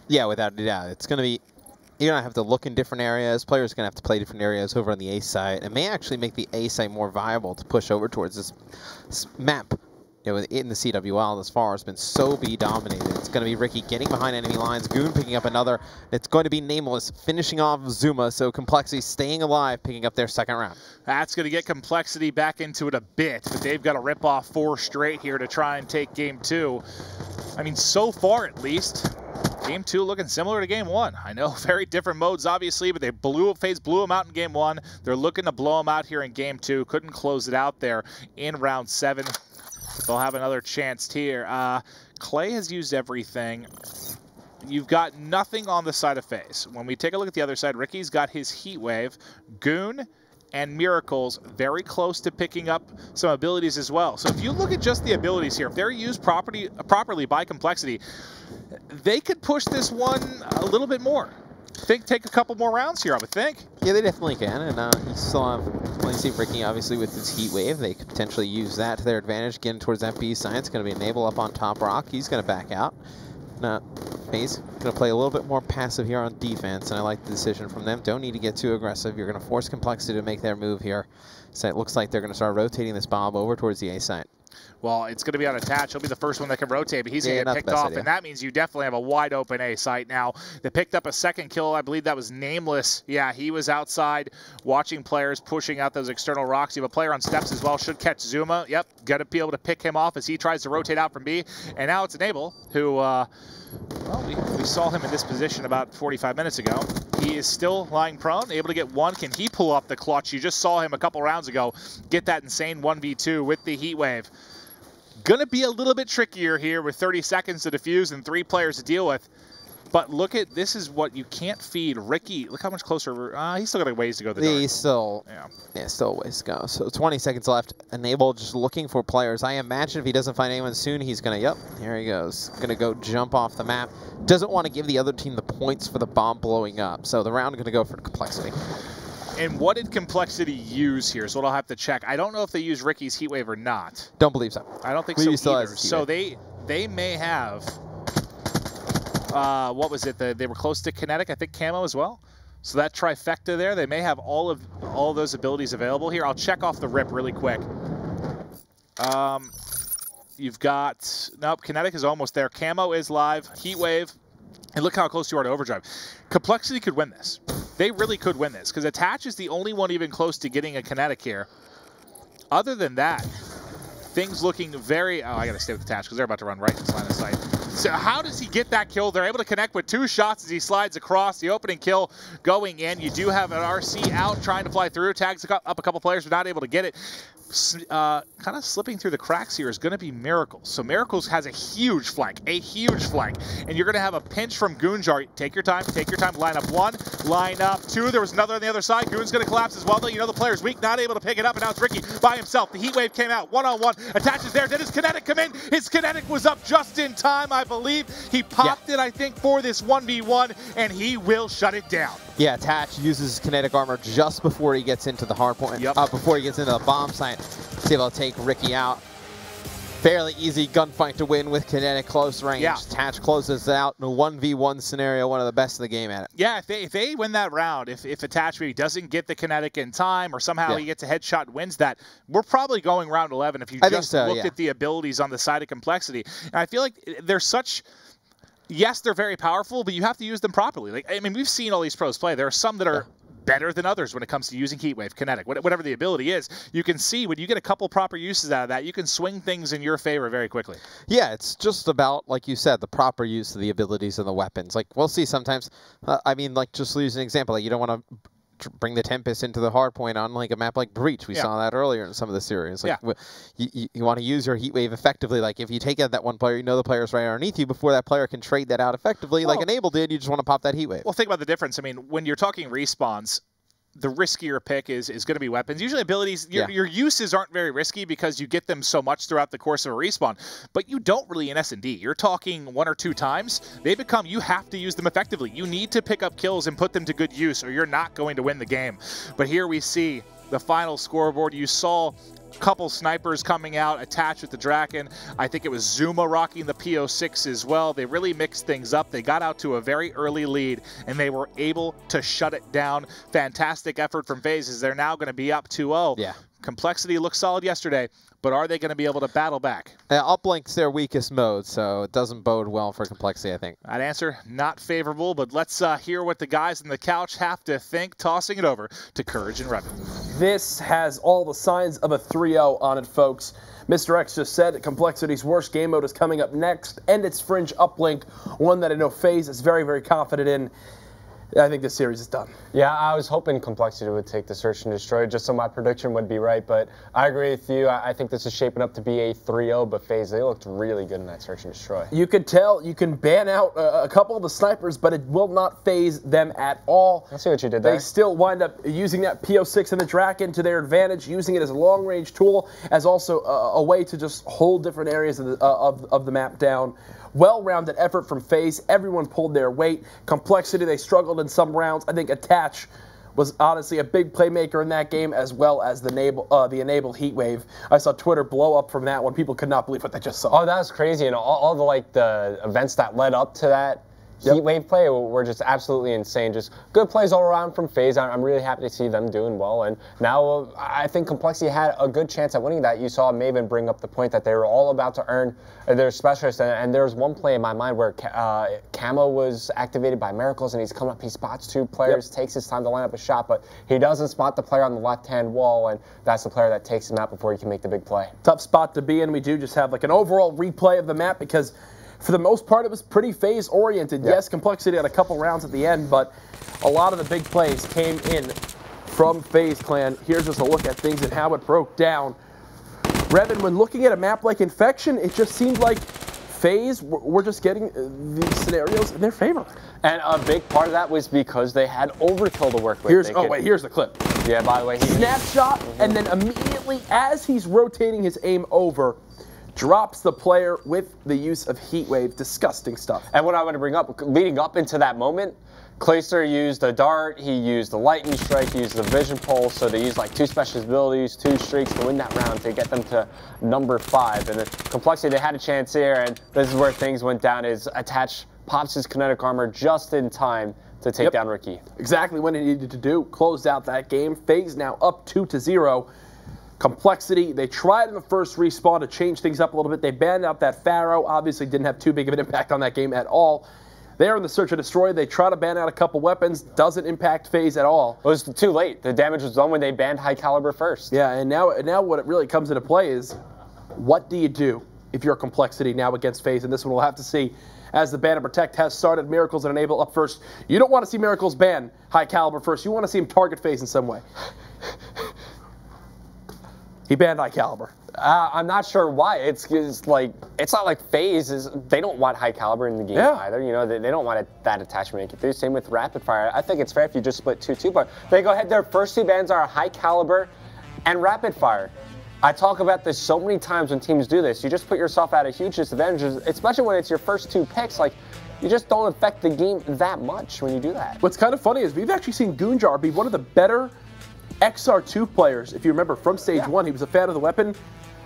Yeah, without a doubt. It's going to be, you're going to have to look in different areas. Players are going to have to play different areas over on the A site. It may actually make the A site more viable to push over towards this map. You know, in the CWL thus far, it's been so B dominated. It's going to be Ricky getting behind enemy lines, Goon picking up another. It's going to be Nameless finishing off Zuma, so compLexity staying alive, picking up their second round. That's going to get compLexity back into it a bit, but they've got to rip off 4 straight here to try and take game 2. I mean, so far at least, game 2 looking similar to game 1. I know, very different modes obviously, but FaZe blew them out in game 1. They're looking to blow them out here in game 2. Couldn't close it out there in round 7. They'll have another chance here. Clay has used everything. You've got nothing on the side of FaZe. When we take a look at the other side, Ricky's got his Heatwave, Goon, and Miracles very close to picking up some abilities as well. So if you look at just the abilities here, if they're used properly by compLexity, they could push this one a little bit more. Take a couple more rounds here, I would think. Yeah, they definitely can, and you still have, well, you see Ricky obviously with his Heatwave. They could potentially use that to their advantage, getting towards that B side. It's going to be Enable up on top rock. He's going to back out. Now, FaZe going to play a little bit more passive here on defense, and I like the decision from them. Don't need to get too aggressive. You're going to force compLexity to make their move here. So it looks like they're going to start rotating this bomb over towards the A site. Well, it's going to be on attach. He'll be the first one that can rotate, but he's going to get picked off, and that means you definitely have a wide open A site now. They picked up a second kill. I believe that was Nameless. Yeah, he was outside watching players pushing out those external rocks. You have a player on steps as well. Should catch Zuma. Yep, got to be able to pick him off as he tries to rotate out from B. And now it's Enable, who, well, we saw him in this position about 45 minutes ago. He is still lying prone, able to get 1. Can he pull up the clutch? You just saw him a couple rounds ago get that insane 1v2 with the Heatwave. Going to be a little bit trickier here with 30 seconds to defuse and 3 players to deal with. But look at, this is what you can't feed. Ricky, look how much closer, he's still got a ways to go. He's still, still a ways to go. So 20 seconds left. Enable just looking for players. I imagine if he doesn't find anyone soon, he's going to, here he goes. Going to go jump off the map. Doesn't want to give the other team the points for the bomb blowing up. So the round going to go for compLexity. And what did compLexity use here? So I'll have to check. I don't know if they use Ricky's Heatwave or not. Don't believe so. I don't think so either. So they may have, what was it? They were close to kinetic, I think camo as well. So that trifecta there, they may have all of those abilities available here. I'll check off the rip really quick. You've got, nope, kinetic is almost there. Camo is live, Heatwave. And look how close you are to overdrive. compLexity could win this. They really could win this, because Attach is the only one even close to getting a kinetic here. Other than that, things looking very... Oh, I got to stay with Attach, because they're about to run right in this line of sight. So how does he get that kill? They're able to connect with 2 shots as he slides across. The opening kill going in. You do have an RC out trying to fly through. Tags up a couple players, but not able to get it. kind of slipping through the cracks here is going to be Miracles. So Miracles has a huge flank, and you're going to have a pinch from Goonjar. Take your time, line up 1, line up 2. There was another on the other side. Goon's going to collapse as well, though. You know the player's weak, not able to pick it up, and now it's Ricky by himself. The heat wave came out, one-on-one, attaches there. Did his kinetic come in? His kinetic was up just in time, I believe. He popped it, I think, for this 1v1, and he will shut it down. Yeah, Tatch uses his kinetic armor just before he gets into the hard point, before he gets into the bomb site. He's able to take Ricky out. Fairly easy gunfight to win with kinetic close range. Yeah. Tatch closes it out in a 1v1 scenario, one of the best in the game at it. Yeah, if they win that round, if Attach maybe doesn't get the kinetic in time, or somehow he gets a headshot and wins that, we're probably going round 11 if you just looked at the abilities on the side of complexity. And I feel like there's such... Yes, they're very powerful, but you have to use them properly. Like, I mean, we've seen all these pros play. There are some that are better than others when it comes to using Heatwave, Kinetic, whatever the ability is. You can see when you get a couple proper uses out of that, you can swing things in your favor very quickly. Yeah, it's just about, like you said, the proper use of the abilities and the weapons. Like, we'll see sometimes, I mean, like, just to use an example, like, you don't want to bring the Tempest into the hard point on like a map like Breach. We saw that earlier in some of the series. Like you want to use your heat wave effectively. Like if you take out that one player, you know the player's right underneath you before that player can trade that out effectively. Like Enable did, you just want to pop that heat wave. Well, think about the difference. I mean, when you're talking respawns, the riskier pick is going to be weapons. Usually abilities, your uses aren't very risky because you get them so much throughout the course of a respawn, but you don't really in S&D. You're talking 1 or 2 times. They become, you have to use them effectively. You need to pick up kills and put them to good use or you're not going to win the game. But here we see the final scoreboard. You saw couple snipers coming out attached with the Draken. I think it was Zuma rocking the PO6 as well. They really mixed things up. They got out to a very early lead and they were able to shut it down. Fantastic effort from FaZe as they're now going to be up 2-0. Yeah. complexity looked solid yesterday, but are they going to be able to battle back? Uplink's their weakest mode, so it doesn't bode well for complexity, I think. That answer, not favorable, but let's hear what the guys on the couch have to think, tossing it over to Courage and Revan. This has all the signs of a 3-0 on it, folks. Mr. X just said Complexity's worst game mode is coming up next, and it's Fringe Uplink, one that I know FaZe is very, very confident in. I think this series is done. Yeah, I was hoping Complexity would take the Search and Destroy just so my prediction would be right, but I agree with you. I think this is shaping up to be a 3-0, but FaZe, they looked really good in that Search and Destroy. You could tell, you can ban out a couple of the snipers, but it will not phase them at all. I see what you did there. They still wind up using that PO6 and the Draken to their advantage, using it as a long-range tool, as also a way to just hold different areas of the map down. Well-rounded effort from FaZe. Everyone pulled their weight. Complexity, they struggled in some rounds. I think Attach was honestly a big playmaker in that game, as well as the Enable Heatwave. I saw Twitter blow up from that one. People could not believe what they just saw. Oh, that was crazy. And all the events that led up to that Heatwave play were just absolutely insane. Just good plays all around from FaZe. I'm really happy to see them doing well. And now I think Complexity had a good chance at winning that. You saw Maven bring up the point that they were all about to earn their specialist. And there was one play in my mind where Camo was activated by Miracles, and he's coming up. He spots 2 players, takes his time to line up a shot, but he doesn't spot the player on the left-hand wall, and that's the player that takes him out before he can make the big play. Tough spot to be in. We do just have like an overall replay of the map because for the most part, it was pretty phase-oriented. Yes, Complexity had a couple rounds at the end, but a lot of the big plays came in from FaZe Clan. Here's just a look at things and how it broke down. Revan, when looking at a map like Infection, it just seemed like FaZe were just getting these scenarios in their favor. And a big part of that was because they had overkill to work with. Here's the clip. Yeah, by the way. Snapshot, and then immediately as he's rotating his aim over, drops the player with the use of Heatwave. Disgusting stuff. And what I want to bring up, leading up into that moment, Clayster used a dart, he used the lightning strike, he used the vision pulse, so they used like 2 special abilities, 2 streaks to win that round to get them to number 5. And the Complexity, they had a chance here, and this is where things went down, is Attach pops his kinetic armor just in time to take down Ricky. Exactly what he needed to do. Closed out that game. FaZe now up 2-0. Complexity, they tried in the first respawn to change things up a little bit. They banned out that Pharaoh. Obviously didn't have too big of an impact on that game at all. They're in the Search and Destroy. They try to ban out a couple weapons. Doesn't impact FaZe at all. It was too late. The damage was done when they banned High Caliber first. Yeah, and now what it really comes into play is, what do you do if you're Complexity now against FaZe? And this one we'll have to see as the ban and protect has started. Miracles and Enable up first. You don't want to see Miracles ban High Caliber first. You want to see him target FaZe in some way. He banned high caliber. I'm not sure why. It's not like FaZe they don't want high caliber in the game either. You know, they don't want that attachment to get through. Same with rapid fire. I think it's fair if you just split 2-2, but they go ahead. Their first 2 bans are high caliber and rapid fire. I talk about this so many times when teams do this. You just put yourself at a huge disadvantage, especially when it's your first 2 picks. Like, you just don't affect the game that much when you do that. What's kind of funny is we've actually seen Goonjar be one of the better XR2 players. If you remember from stage 1, he was a fan of the weapon.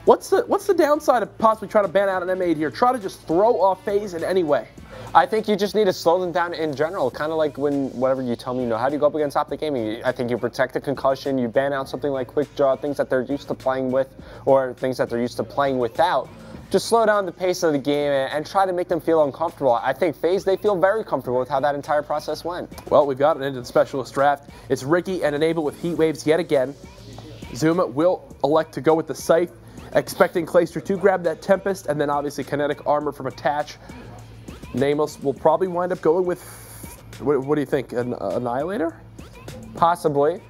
What's the downside of possibly trying to ban out an M8 here? Try to just throw off FaZe in any way. I think you just need to slow them down in general, kind of like whatever you tell me, how do you go up against Optic Gaming? I think you protect the concussion, you ban out something like quick draw, things that they're used to playing with, or things that they're used to playing without. Just slow down the pace of the game and try to make them feel uncomfortable. I think FaZe, they feel very comfortable with how that entire process went. Well, we've got it into the specialist draft. It's Ricky and Enable with heat waves yet again. Zuma will elect to go with the Scythe, expecting Clayster to grab that Tempest, and then obviously kinetic armor from Attach. Nameless will probably wind up going with, what do you think, an Annihilator? Possibly.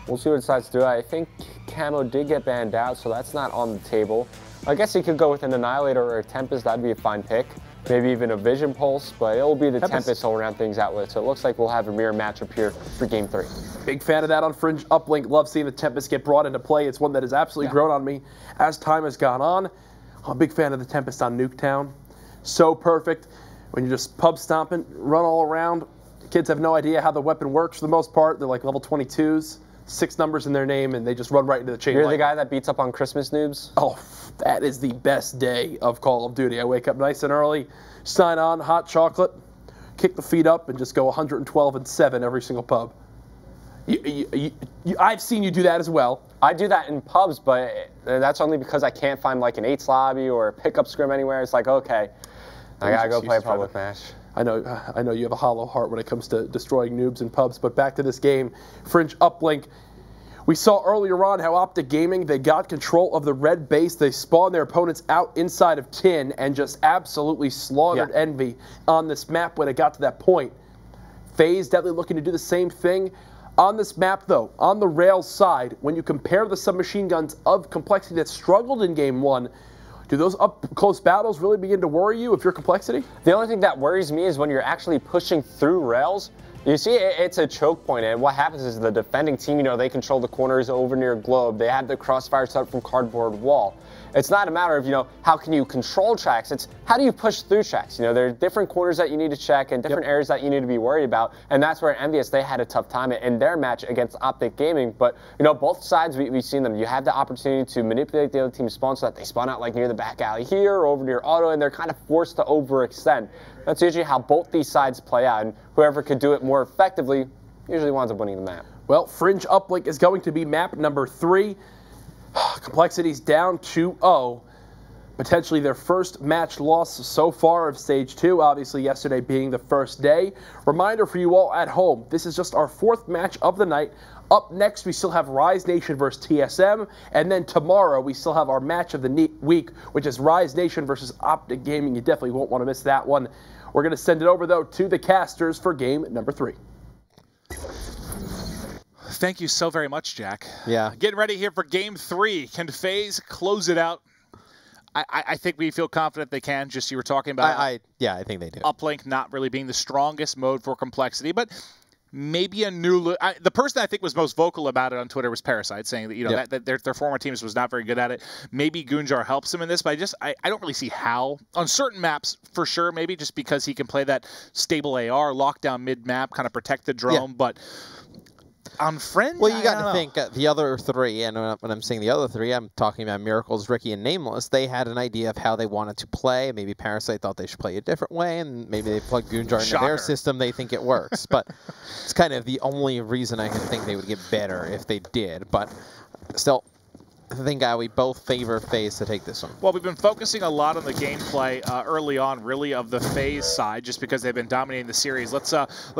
We'll see what it decides to do. I think Camo did get banned out, so that's not on the table. I guess he could go with an Annihilator or a Tempest. That'd be a fine pick. Maybe even a Vision Pulse, but it will be the Tempest he'll round things out with. So it looks like we'll have a mirror matchup here for Game 3. Big fan of that on Fringe Uplink. Love seeing the Tempest get brought into play. It's one that has absolutely grown on me as time has gone on. I'm a big fan of the Tempest on Nuketown. So perfect. When you're just pub stomping, run all around. Kids have no idea how the weapon works for the most part. They're like level 22s, 6 numbers in their name, and they just run right into the chain. You're the guy that beats up on Christmas noobs? Oh, that is the best day of Call of Duty. I wake up nice and early, sign on, hot chocolate, kick the feet up, and just go 112 and 7 every single pub. I've seen you do that as well. I do that in pubs, but that's only because I can't find like an 8s lobby or a pickup scrim anywhere. It's like, okay, I gotta go play a public match. I know you have a hollow heart when it comes to destroying noobs in pubs, but back to this game, Fringe Uplink. We saw earlier on how Optic Gaming, they got control of the red base. They spawned their opponents out inside of tin and just absolutely slaughtered Envy on this map when it got to that point. FaZe definitely looking to do the same thing. On this map, though, on the rails side, when you compare the submachine guns of compLexity that struggled in Game 1, do those up-close battles really begin to worry you if you're compLexity? The only thing that worries me is when you're actually pushing through rails. You see, it's a choke point, and what happens is the defending team, they control the corners over near Globe. They have the crossfire set up from cardboard wall. It's not a matter of, how can you control tracks. It's how do you push through tracks. There are different corners that you need to check and different areas that you need to be worried about. And that's where Envious, they had a tough time in their match against Optic Gaming. But, both sides, we've seen them. You have the opportunity to manipulate the other team's spawn so that they spawn out like near the back alley here or over near auto, and they're kind of forced to overextend. That's usually how both these sides play out. And whoever could do it more effectively usually winds up winning the map. Well, Fringe Uplink is going to be map number 3. compLexity's down 2-0. Potentially their first match loss so far of Stage 2, obviously yesterday being the first day. Reminder for you all at home, this is just our 4th match of the night. Up next, we still have Rise Nation versus TSM, and then tomorrow we still have our match of the week, which is Rise Nation versus Optic Gaming. You definitely won't want to miss that one. We're going to send it over, though, to the casters for game number 3. Thank you so very much, Jack. Yeah. Getting ready here for Game 3. Can FaZe close it out? I think we feel confident they can. Just you were talking about. Yeah, I think they do. Uplink not really being the strongest mode for compLexity, but maybe a new. The person I think was most vocal about it on Twitter was Parasite, saying that that their former teams was not very good at it. Maybe Goonjar helps him in this, but I don't really see how. On certain maps, for sure, maybe just because he can play that stable AR, lock down mid map, kind of protect the drone, but. On Fringe? Well, you got to think the other 3, and when I'm saying the other 3, I'm talking about Miracles, Ricky, and Nameless. They had an idea of how they wanted to play. Maybe Parasite thought they should play a different way, and maybe they plugged Goonjar into their system. They think it works. But it's kind of the only reason I can think they would get better if they did. But still, I think we both favor FaZe to take this one. Well, we've been focusing a lot on the gameplay early on, really, of the FaZe side, just because they've been dominating the series. Let's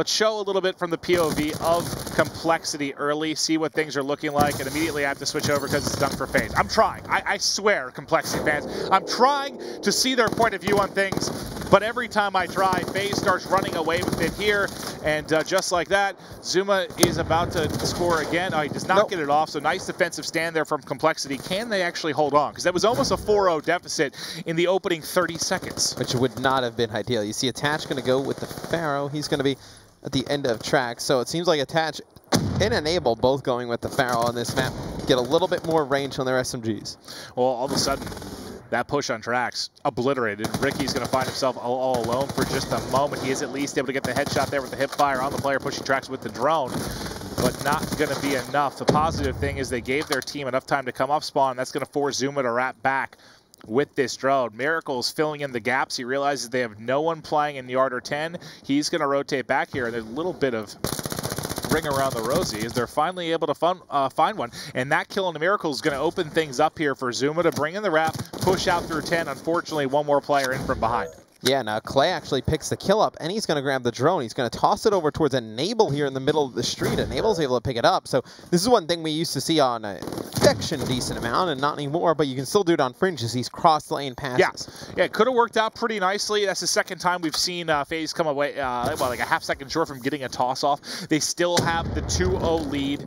show a little bit from the POV of compLexity early, see what things are looking like, and immediately I have to switch over because it's done for FaZe. I'm trying. I swear, compLexity fans, I'm trying to see their point of view on things. but every time I try, FaZe starts running away with it here, and just like that, Zuma is about to score again. Oh, he does not get it off, so nice defensive stand there from compLexity. Can they actually hold on? Because that was almost a 4-0 deficit in the opening 30 seconds. Which would not have been ideal. You see Attach going to go with the Pharaoh. He's going to be at the end of track, so it seems like Attach and Enable both going with the Pharaoh on this map. Get a little bit more range on their SMGs. Well, all of a sudden, that push on tracks obliterated. Ricky's going to find himself all alone for just a moment. He is at least able to get the headshot there with the hip fire on the player pushing tracks with the drone, but not going to be enough. The positive thing is they gave their team enough time to come off spawn. That's going to force Zuma to wrap back with this drone. Miracle's filling in the gaps. He realizes they have no one playing in Yard or 10. He's going to rotate back here, and there's a little bit of ring around the rosy as they're finally able to find one. And that kill on the Miracle is going to open things up here for Zuma to bring in the wrap, push out through 10. Unfortunately, one more player in from behind. Yeah, now Clay actually picks the kill up, and he's going to grab the drone. He's going to toss it over towards Enable here in the middle of the street. Enable's able to pick it up. So this is one thing we used to see on Infection a decent amount, and not anymore, but you can still do it on Fringe as these cross-lane passes. Yeah, it could have worked out pretty nicely. That's the second time we've seen FaZe come away, well, like a half-second short from getting a toss-off. They still have the 2-0 lead.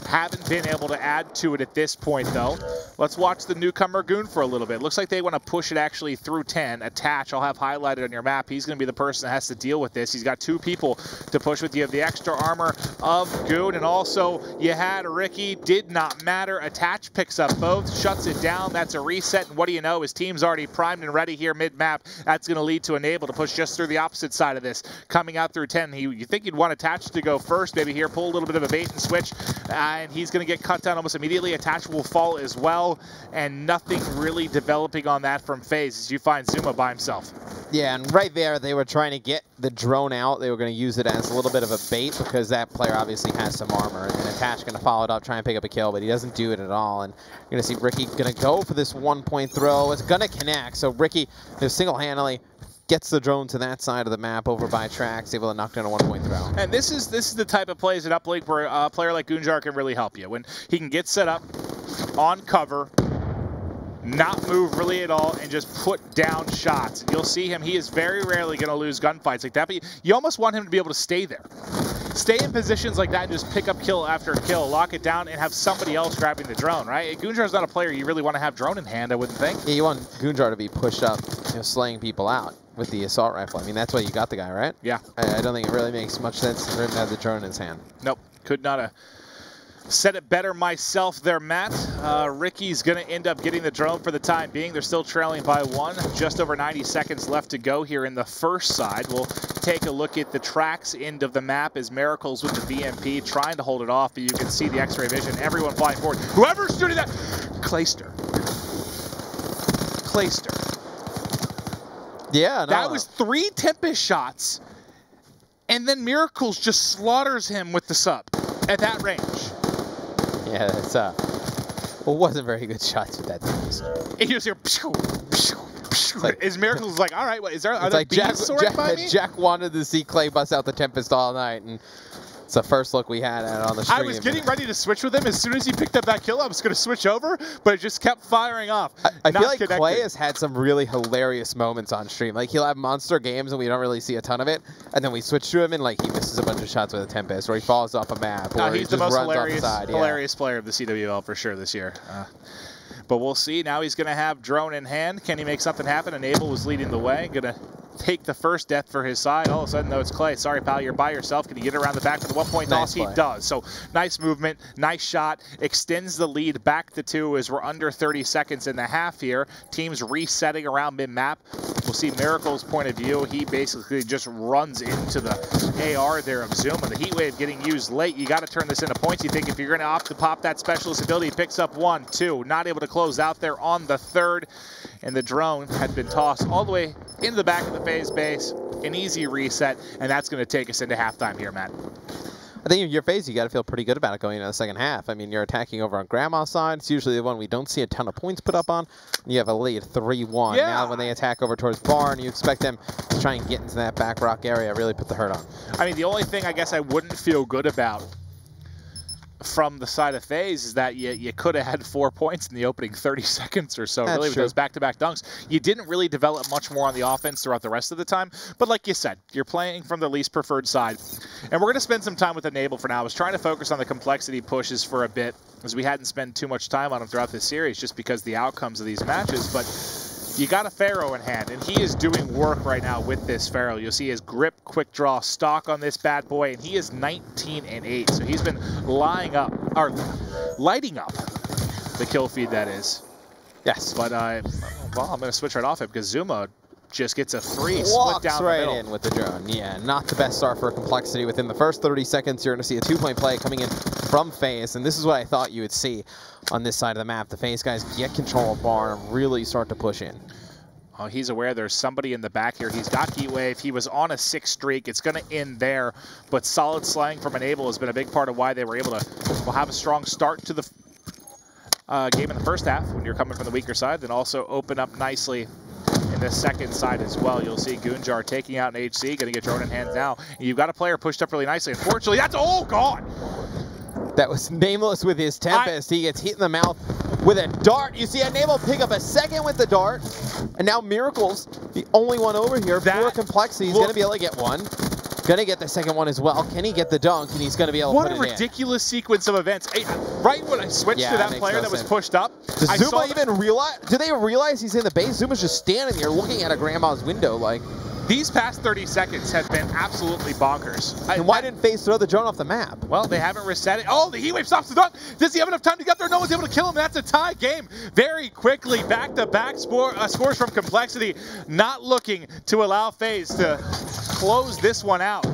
Haven't been able to add to it at this point, though. Let's watch the newcomer Goon for a little bit. Looks like they want to push it actually through 10. Attach, I'll have highlighted on your map. He's going to be the person that has to deal with this. He's got two people to push with. You have the extra armor of Goon, and also you had Ricky. Did not matter. Attach picks up both, shuts it down. That's a reset, and what do you know? His team's already primed and ready here mid-map. That's going to lead to Enable to push just through the opposite side of this. Coming out through 10, you think you'd want Attach to go first, maybe here, pull a little bit of a bait and switch, and he's going to get cut down almost immediately. Attach will fall as well, and nothing really developing on that from FaZe as you find Zuma by himself. Yeah, and right there, they were trying to get the drone out. They were going to use it as a little bit of a bait because that player obviously has some armor. And Attach going to follow it up, try and pick up a kill, but he doesn't do it at all. And you're going to see Ricky going to go for this one-point throw. It's going to connect, so Ricky single-handedly gets the drone to that side of the map over by tracks, able to knock down a one-point throw. And this is the type of plays at uplink where a player like Goonjar can really help you. When he can get set up on cover, not move really at all, and just put down shots. You'll see him, he is very rarely going to lose gunfights like that, but you almost want him to be able to stay there. Stay in positions like that and just pick up kill after kill, lock it down, and have somebody else grabbing the drone, right? Goonjar's not a player you really want to have drone in hand, I wouldn't think. Yeah, you want Goonjar to be pushed up, slaying people out with the assault rifle. I mean, that's why you got the guy, right? Yeah. I don't think it really makes much sense for him to have the drone in his hand. Nope. Could not have said it better myself there, Matt. Ricky's going to end up getting the drone for the time being. They're still trailing by one. Just over 90 seconds left to go here in the first side. We'll take a look at the tracks end of the map as Miracles with the BMP trying to hold it off, but you can see the X-ray vision. Everyone flying forward. Whoever's shooting that... Clayster. Yeah, no. That was 3 Tempest shots, and then Miracles just slaughters him with the sub at that range. Yeah, that's well, wasn't very good shots with that Tempest. And you just hear, pshoo, pshoo, pshoo. Like, is Miracles like, all right, what, is there? Are it's there like bees soaring by me? Jack wanted to see Clay bust out the Tempest all night, and it's the first look we had at on the stream. I was getting ready to switch with him. As soon as he picked up that kill, I was going to switch over, but it just kept firing off. I feel like Clay has had some really hilarious moments on stream. Like, he'll have monster games, and we don't really see a ton of it, and then we switch to him, and like he misses a bunch of shots with a Tempest, or he falls off a map, or he's he the just most runs off the side. hilarious player of the CWL for sure this year. But we'll see. Now he's going to have drone in hand. Can he make something happen? Enable was leading the way. Going to take the first death for his side. All of a sudden, though, it's Clay. Sorry, pal, you're by yourself. Can you get around the back with a one-point toss? He does. So nice movement, nice shot. Extends the lead back to 2 as we're under 30 seconds in the half here. Teams resetting around mid-map. We'll see Miracle's point of view. He basically just runs into the AR there of Zuma. The heat wave getting used late. You got to turn this into points. You think if you're going to opt to pop that specialist ability, he picks up 1, 2. Not able to close out there on the third. And the drone had been tossed all the way into the back of the FaZe base. An easy reset, and that's going to take us into halftime here, Matt. I think in your FaZe, you got to feel pretty good about it going into the second half. I mean, you're attacking over on Grandma's side. It's usually the one we don't see a ton of points put up on. You have a lead, 3-1. Yeah. Now when they attack over towards Barn, you expect them to try and get into that back rock area, really put the hurt on. I mean, the only thing I guess I wouldn't feel good about from the side of FaZe is that you could have had 4 points in the opening 30 seconds or so, really, with those back-to-back dunks. You didn't really develop much more on the offense throughout the rest of the time, but like you said, you're playing from the least preferred side. And we're going to spend some time with Enable for now. I was trying to focus on the complexity pushes for a bit, as we hadn't spent too much time on them throughout this series, just because the outcomes of these matches, but you got a Pharaoh in hand, and he is doing work right now with this Pharaoh. You'll see his grip, quick draw, stock on this bad boy, and he is 19-8. So he's been lighting up the kill feed, that is. Yes. But, well, I'm going to switch right off it because Zuma just gets a free Walks split down right the middle. in with the drone. Yeah, not the best start for complexity. Within the first 30 seconds, you're going to see a 2-point play coming in from FaZe, and this is what I thought you would see on this side of the map. The FaZe guys get control of bar and really start to push in. Oh, he's aware there's somebody in the back here. He's got Heat Wave. He was on a 6 streak. It's going to end there, but solid slaying from Enable has been a big part of why they were able to have a strong start to the game in the first half when you're coming from the weaker side, then also open up nicely in the second side as well. You'll see Goonjar taking out an HC, going to get drone in hands now. You've got a player pushed up really nicely. Unfortunately, that's all gone. That was Nameless with his Tempest. He gets hit in the mouth with a dart. You see Enable pick up a second with the dart. And now Miracle's the only one over here for complexity. He's going to be able to get one. Going to get the second one as well. Can he get the dunk? And he's going to be able to put it in. What a ridiculous sequence of events. Right when I switched to that player that was pushed up. Does Zuma even realize? Do they realize he's in the base? Zuma's just standing there looking at a grandma's window like. These past 30 seconds have been absolutely bonkers. And why didn't FaZe throw the drone off the map? Well, they haven't reset it. Oh, the Heat Wave stops the dunk. Does he have enough time to get there? No one's able to kill him. That's a tie game. Very quickly, back-to-back scores from complexity. Not looking to allow FaZe to close this one out.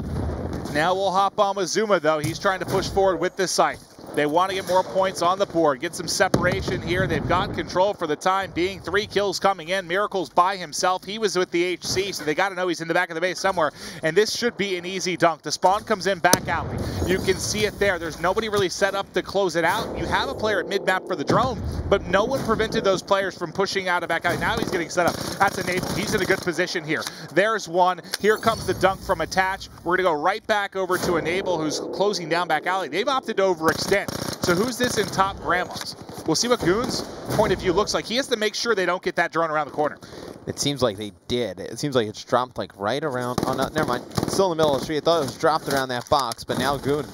Now we'll hop on with Zuma, though. He's trying to push forward with this site. They want to get more points on the board, get some separation here. They've got control for the time being. 3 kills coming in. Miracle's by himself. He was with the HC, so they got to know he's in the back of the base somewhere. And this should be an easy dunk. The spawn comes in back alley. You can see it there. There's nobody really set up to close it out. You have a player at mid-map for the drone, but no one prevented those players from pushing out of back alley. Now he's getting set up. That's Enable. He's in a good position here. There's one. Here comes the dunk from Attach. We're going to go right back over to Enable, who's closing down back alley. They've opted to overextend. So who's this in top grandmas? We'll see what Goon's point of view looks like. He has to make sure they don't get that drone around the corner. It seems like they did. It seems like it's dropped like right around. Oh, no, never mind. It's still in the middle of the street. I thought it was dropped around that box, but now Goon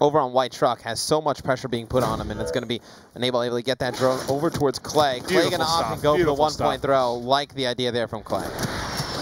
over on White Truck has so much pressure being put on him, and it's going to be able to get that drone over towards Clay. Clay going to opt and go for the 1-point throw. Like the idea there from Clay.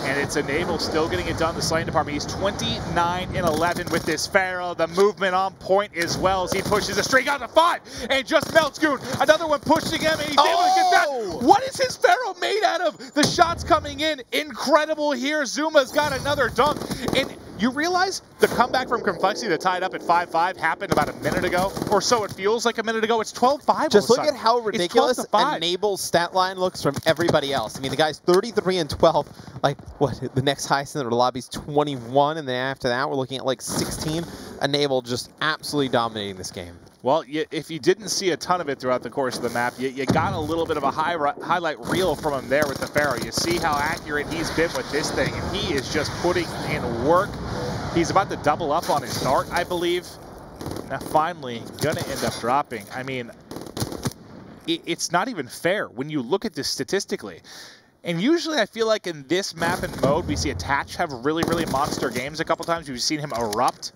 And it's Enable still getting it done, the slaying department. He's 29-11 with this Pharaoh. The movement on point as well as he pushes a streak out to 5 and just melts Goon. Another one pushing him, and he's able to get that. What is his Pharaoh made out of? The shots coming in, incredible here. Zuma's got another dunk. And you realize the comeback from complexity to tie it up at 5-5 happened about a minute ago, or so it feels like a minute ago. It's 12-5. Just look at how ridiculous Enable's stat line looks from everybody else. I mean, the guy's 33-12. Like, what, the next highest in the lobby's 21, and then after that, we're looking at like 16. Enable just absolutely dominating this game. Well, if you didn't see a ton of it throughout the course of the map, you got a little bit of a highlight reel from him there with the Pharaoh. You see how accurate he's been with this thing, and he is just putting in work. He's about to double up on his dart, I believe. Now, finally, going to end up dropping. I mean, it's not even fair when you look at this statistically. And usually I feel like in this map and mode, we see Attach have really, really monster games a couple times. We've seen him erupt.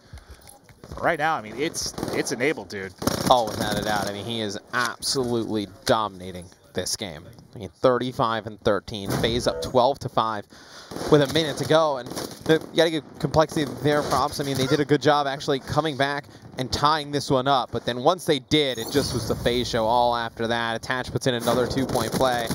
Right now, I mean, it's Enable, dude. Oh, without a doubt. I mean, he is absolutely dominating this game. I mean, 35-13. FaZe up 12-5 with a minute to go. And you got to give complexity their props. I mean, they did a good job actually coming back and tying this one up. But then once they did, it just was the FaZe show all after that. Attach puts in another 2-point play.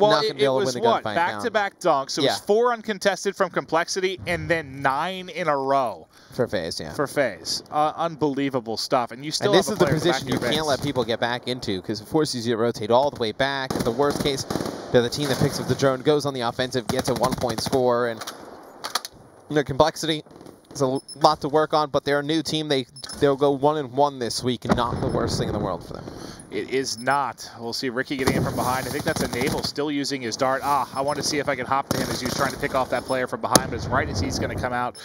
Well, it was what? Back-to-back dunks. It was 4 uncontested from complexity and then 9 in a row. For FaZe, yeah. For FaZe. Unbelievable stuff. And you still this is the position you can't let people get back into because it forces you to rotate all the way back. At the worst case, the team that picks up the drone goes on the offensive, gets a 1-point score. And, you know, complexity is a lot to work on, but they're a new team. They'll go 1-1 this week, and not the worst thing in the world for them. It is not. We'll see Ricky getting in from behind. I think that's Enable still using his dart. I want to see if I can hop to him as he was trying to pick off that player from behind, but as right as he's going to come out,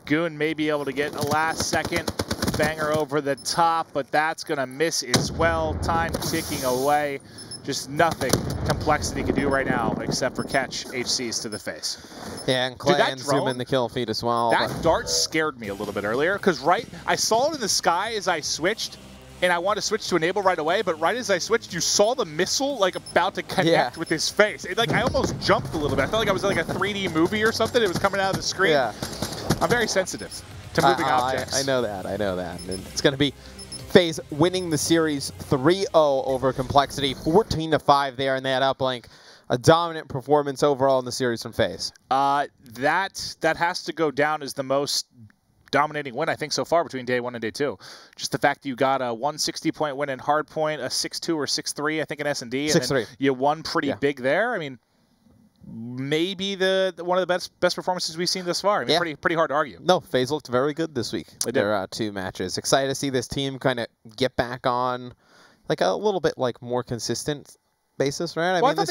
Goon may be able to get a last-second banger over the top, but that's going to miss as well. Time ticking away. Just nothing compLexity can do right now except for catch HCs to the face. Yeah, and Clay and zoom in the kill feed as well. That dart scared me a little bit earlier because I saw it in the sky as I switched, and I wanted to switch to enable right away, but right as I switched, you saw the missile like about to connect with his face. I almost jumped a little bit. I felt like I was in like a 3D movie or something. It was coming out of the screen. Yeah. I'm very sensitive to moving objects. I know that. And it's going to be FaZe winning the series 3-0 over compLexity, 14-5 there in that uplink. A dominant performance overall in the series from FaZe. That has to go down as the most dominating win, I think, so far between day 1 and day 2. Just the fact that you got a 160-point win in Hardpoint, a 6-2 or 6-3, I think, in S&D. 6-3. You won pretty big there. I mean, maybe one of the best performances we've seen thus far. I mean, pretty hard to argue. No, FaZe looked very good this week. Their 2 matches. Excited to see this team kind of get back on like a little bit like more consistent basis, right? I thought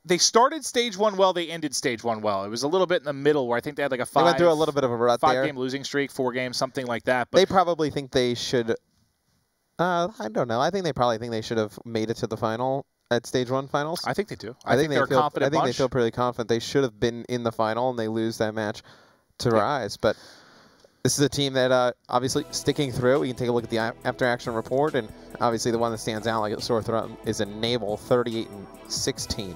they started stage 1 well, they ended stage 1 well. It was a little bit in the middle where I think they had like they went through a little bit of a rut there. 5-game losing streak, 4 games, something like that. But they probably think they should. I don't know. I think they probably think they should have made it to the final. At stage 1 finals? I think they do. I think they're confident. I think they feel pretty confident. They should have been in the final, and they lose that match to Rise. But this is a team that obviously sticking through. We can take a look at the after-action report, and obviously the one that stands out like a sore throat is Enable, 38-16.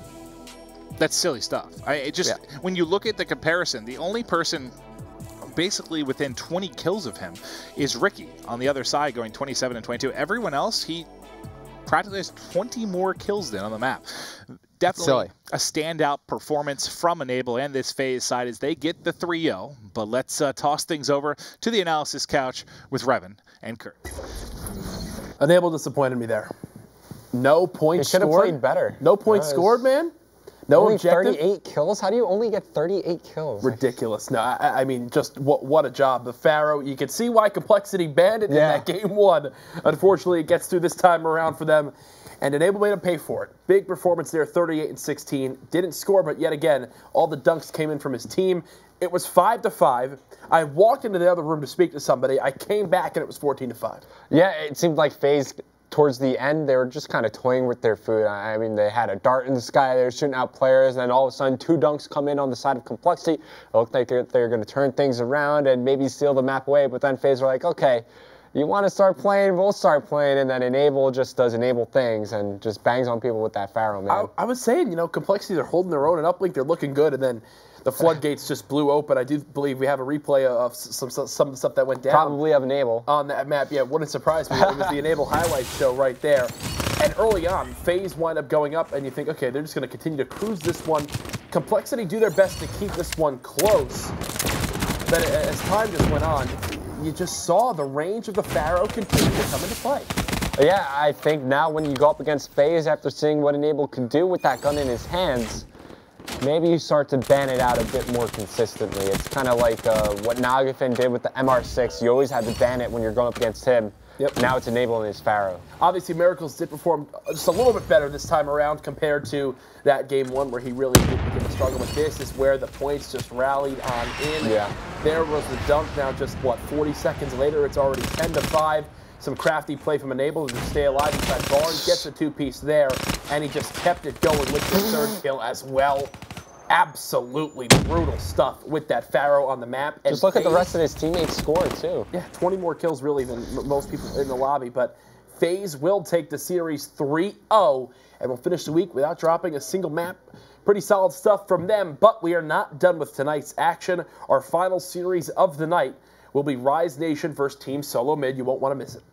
That's silly stuff. When you look at the comparison, the only person basically within 20 kills of him is Ricky on the other side, going 27 and 22. Everyone else, he practically has 20 more kills than on the map. Definitely a standout performance from Enable and this FaZe side as they get the 3-0. But let's toss things over to the analysis couch with Revan and Kurt. Enable disappointed me there. No points scored. Should have played better. No points scored, man. No only objective. 38 kills? How do you only get 38 kills? Ridiculous. No, I mean, just what a job. The Pharaoh, you can see why compLexity banned it in that game 1. Unfortunately, it gets through this time around for them, and Enable made them pay for it. Big performance there, 38-16. Didn't score, but yet again, all the dunks came in from his team. It was 5-5. I walked into the other room to speak to somebody. I came back, and it was 14-5. Yeah, it seemed like FaZe, towards the end, they were just kind of toying with their food. I mean, they had a dart in the sky, they were shooting out players, and then all of a sudden 2 dunks come in on the side of compLexity. It looked like they're going to turn things around and maybe steal the map away, but then FaZe were like, okay, you want to start playing, we'll start playing, and then Enable just does Enable things and just bangs on people with that Pharaoh, man. I was saying, compLexity, they're holding their own in uplink, they're looking good, and then the floodgates just blew open. I do believe we have a replay of some of the stuff that went down. Probably of Enable. On that map, yeah, wouldn't surprise me. It was the Enable highlight show right there. And early on, FaZe wind up going up, and you think, okay, they're just going to continue to cruise this one. compLexity do their best to keep this one close. But as time just went on, you just saw the range of the Pharaoh continue to come into play. Yeah, I think now when you go up against FaZe after seeing what Enable can do with that gun in his hands, maybe you start to ban it out a bit more consistently. It's kind of like what Nagafin did with the MR6. You always had to ban it when you're going up against him. Yep. Now it's enabling his Pharaoh. Obviously, Miracles did perform just a little bit better this time around compared to that game 1 where he really did begin to struggle. With this is where the points just rallied on in. Yeah. There was the dunk. Now just, 40 seconds later, it's already 10-5. Some crafty play from Enable to stay alive inside Barnes. Gets a 2-piece there, and he just kept it going with the 3rd kill as well. Absolutely brutal stuff with that Pharaoh on the map. And just look at the rest of his teammates' score, too. Yeah, 20 more kills really than most people in the lobby. But FaZe will take the series 3-0 and will finish the week without dropping a single map. Pretty solid stuff from them, but we are not done with tonight's action. Our final series of the night will be Rise Nation versus Team Solo Mid. You won't want to miss it.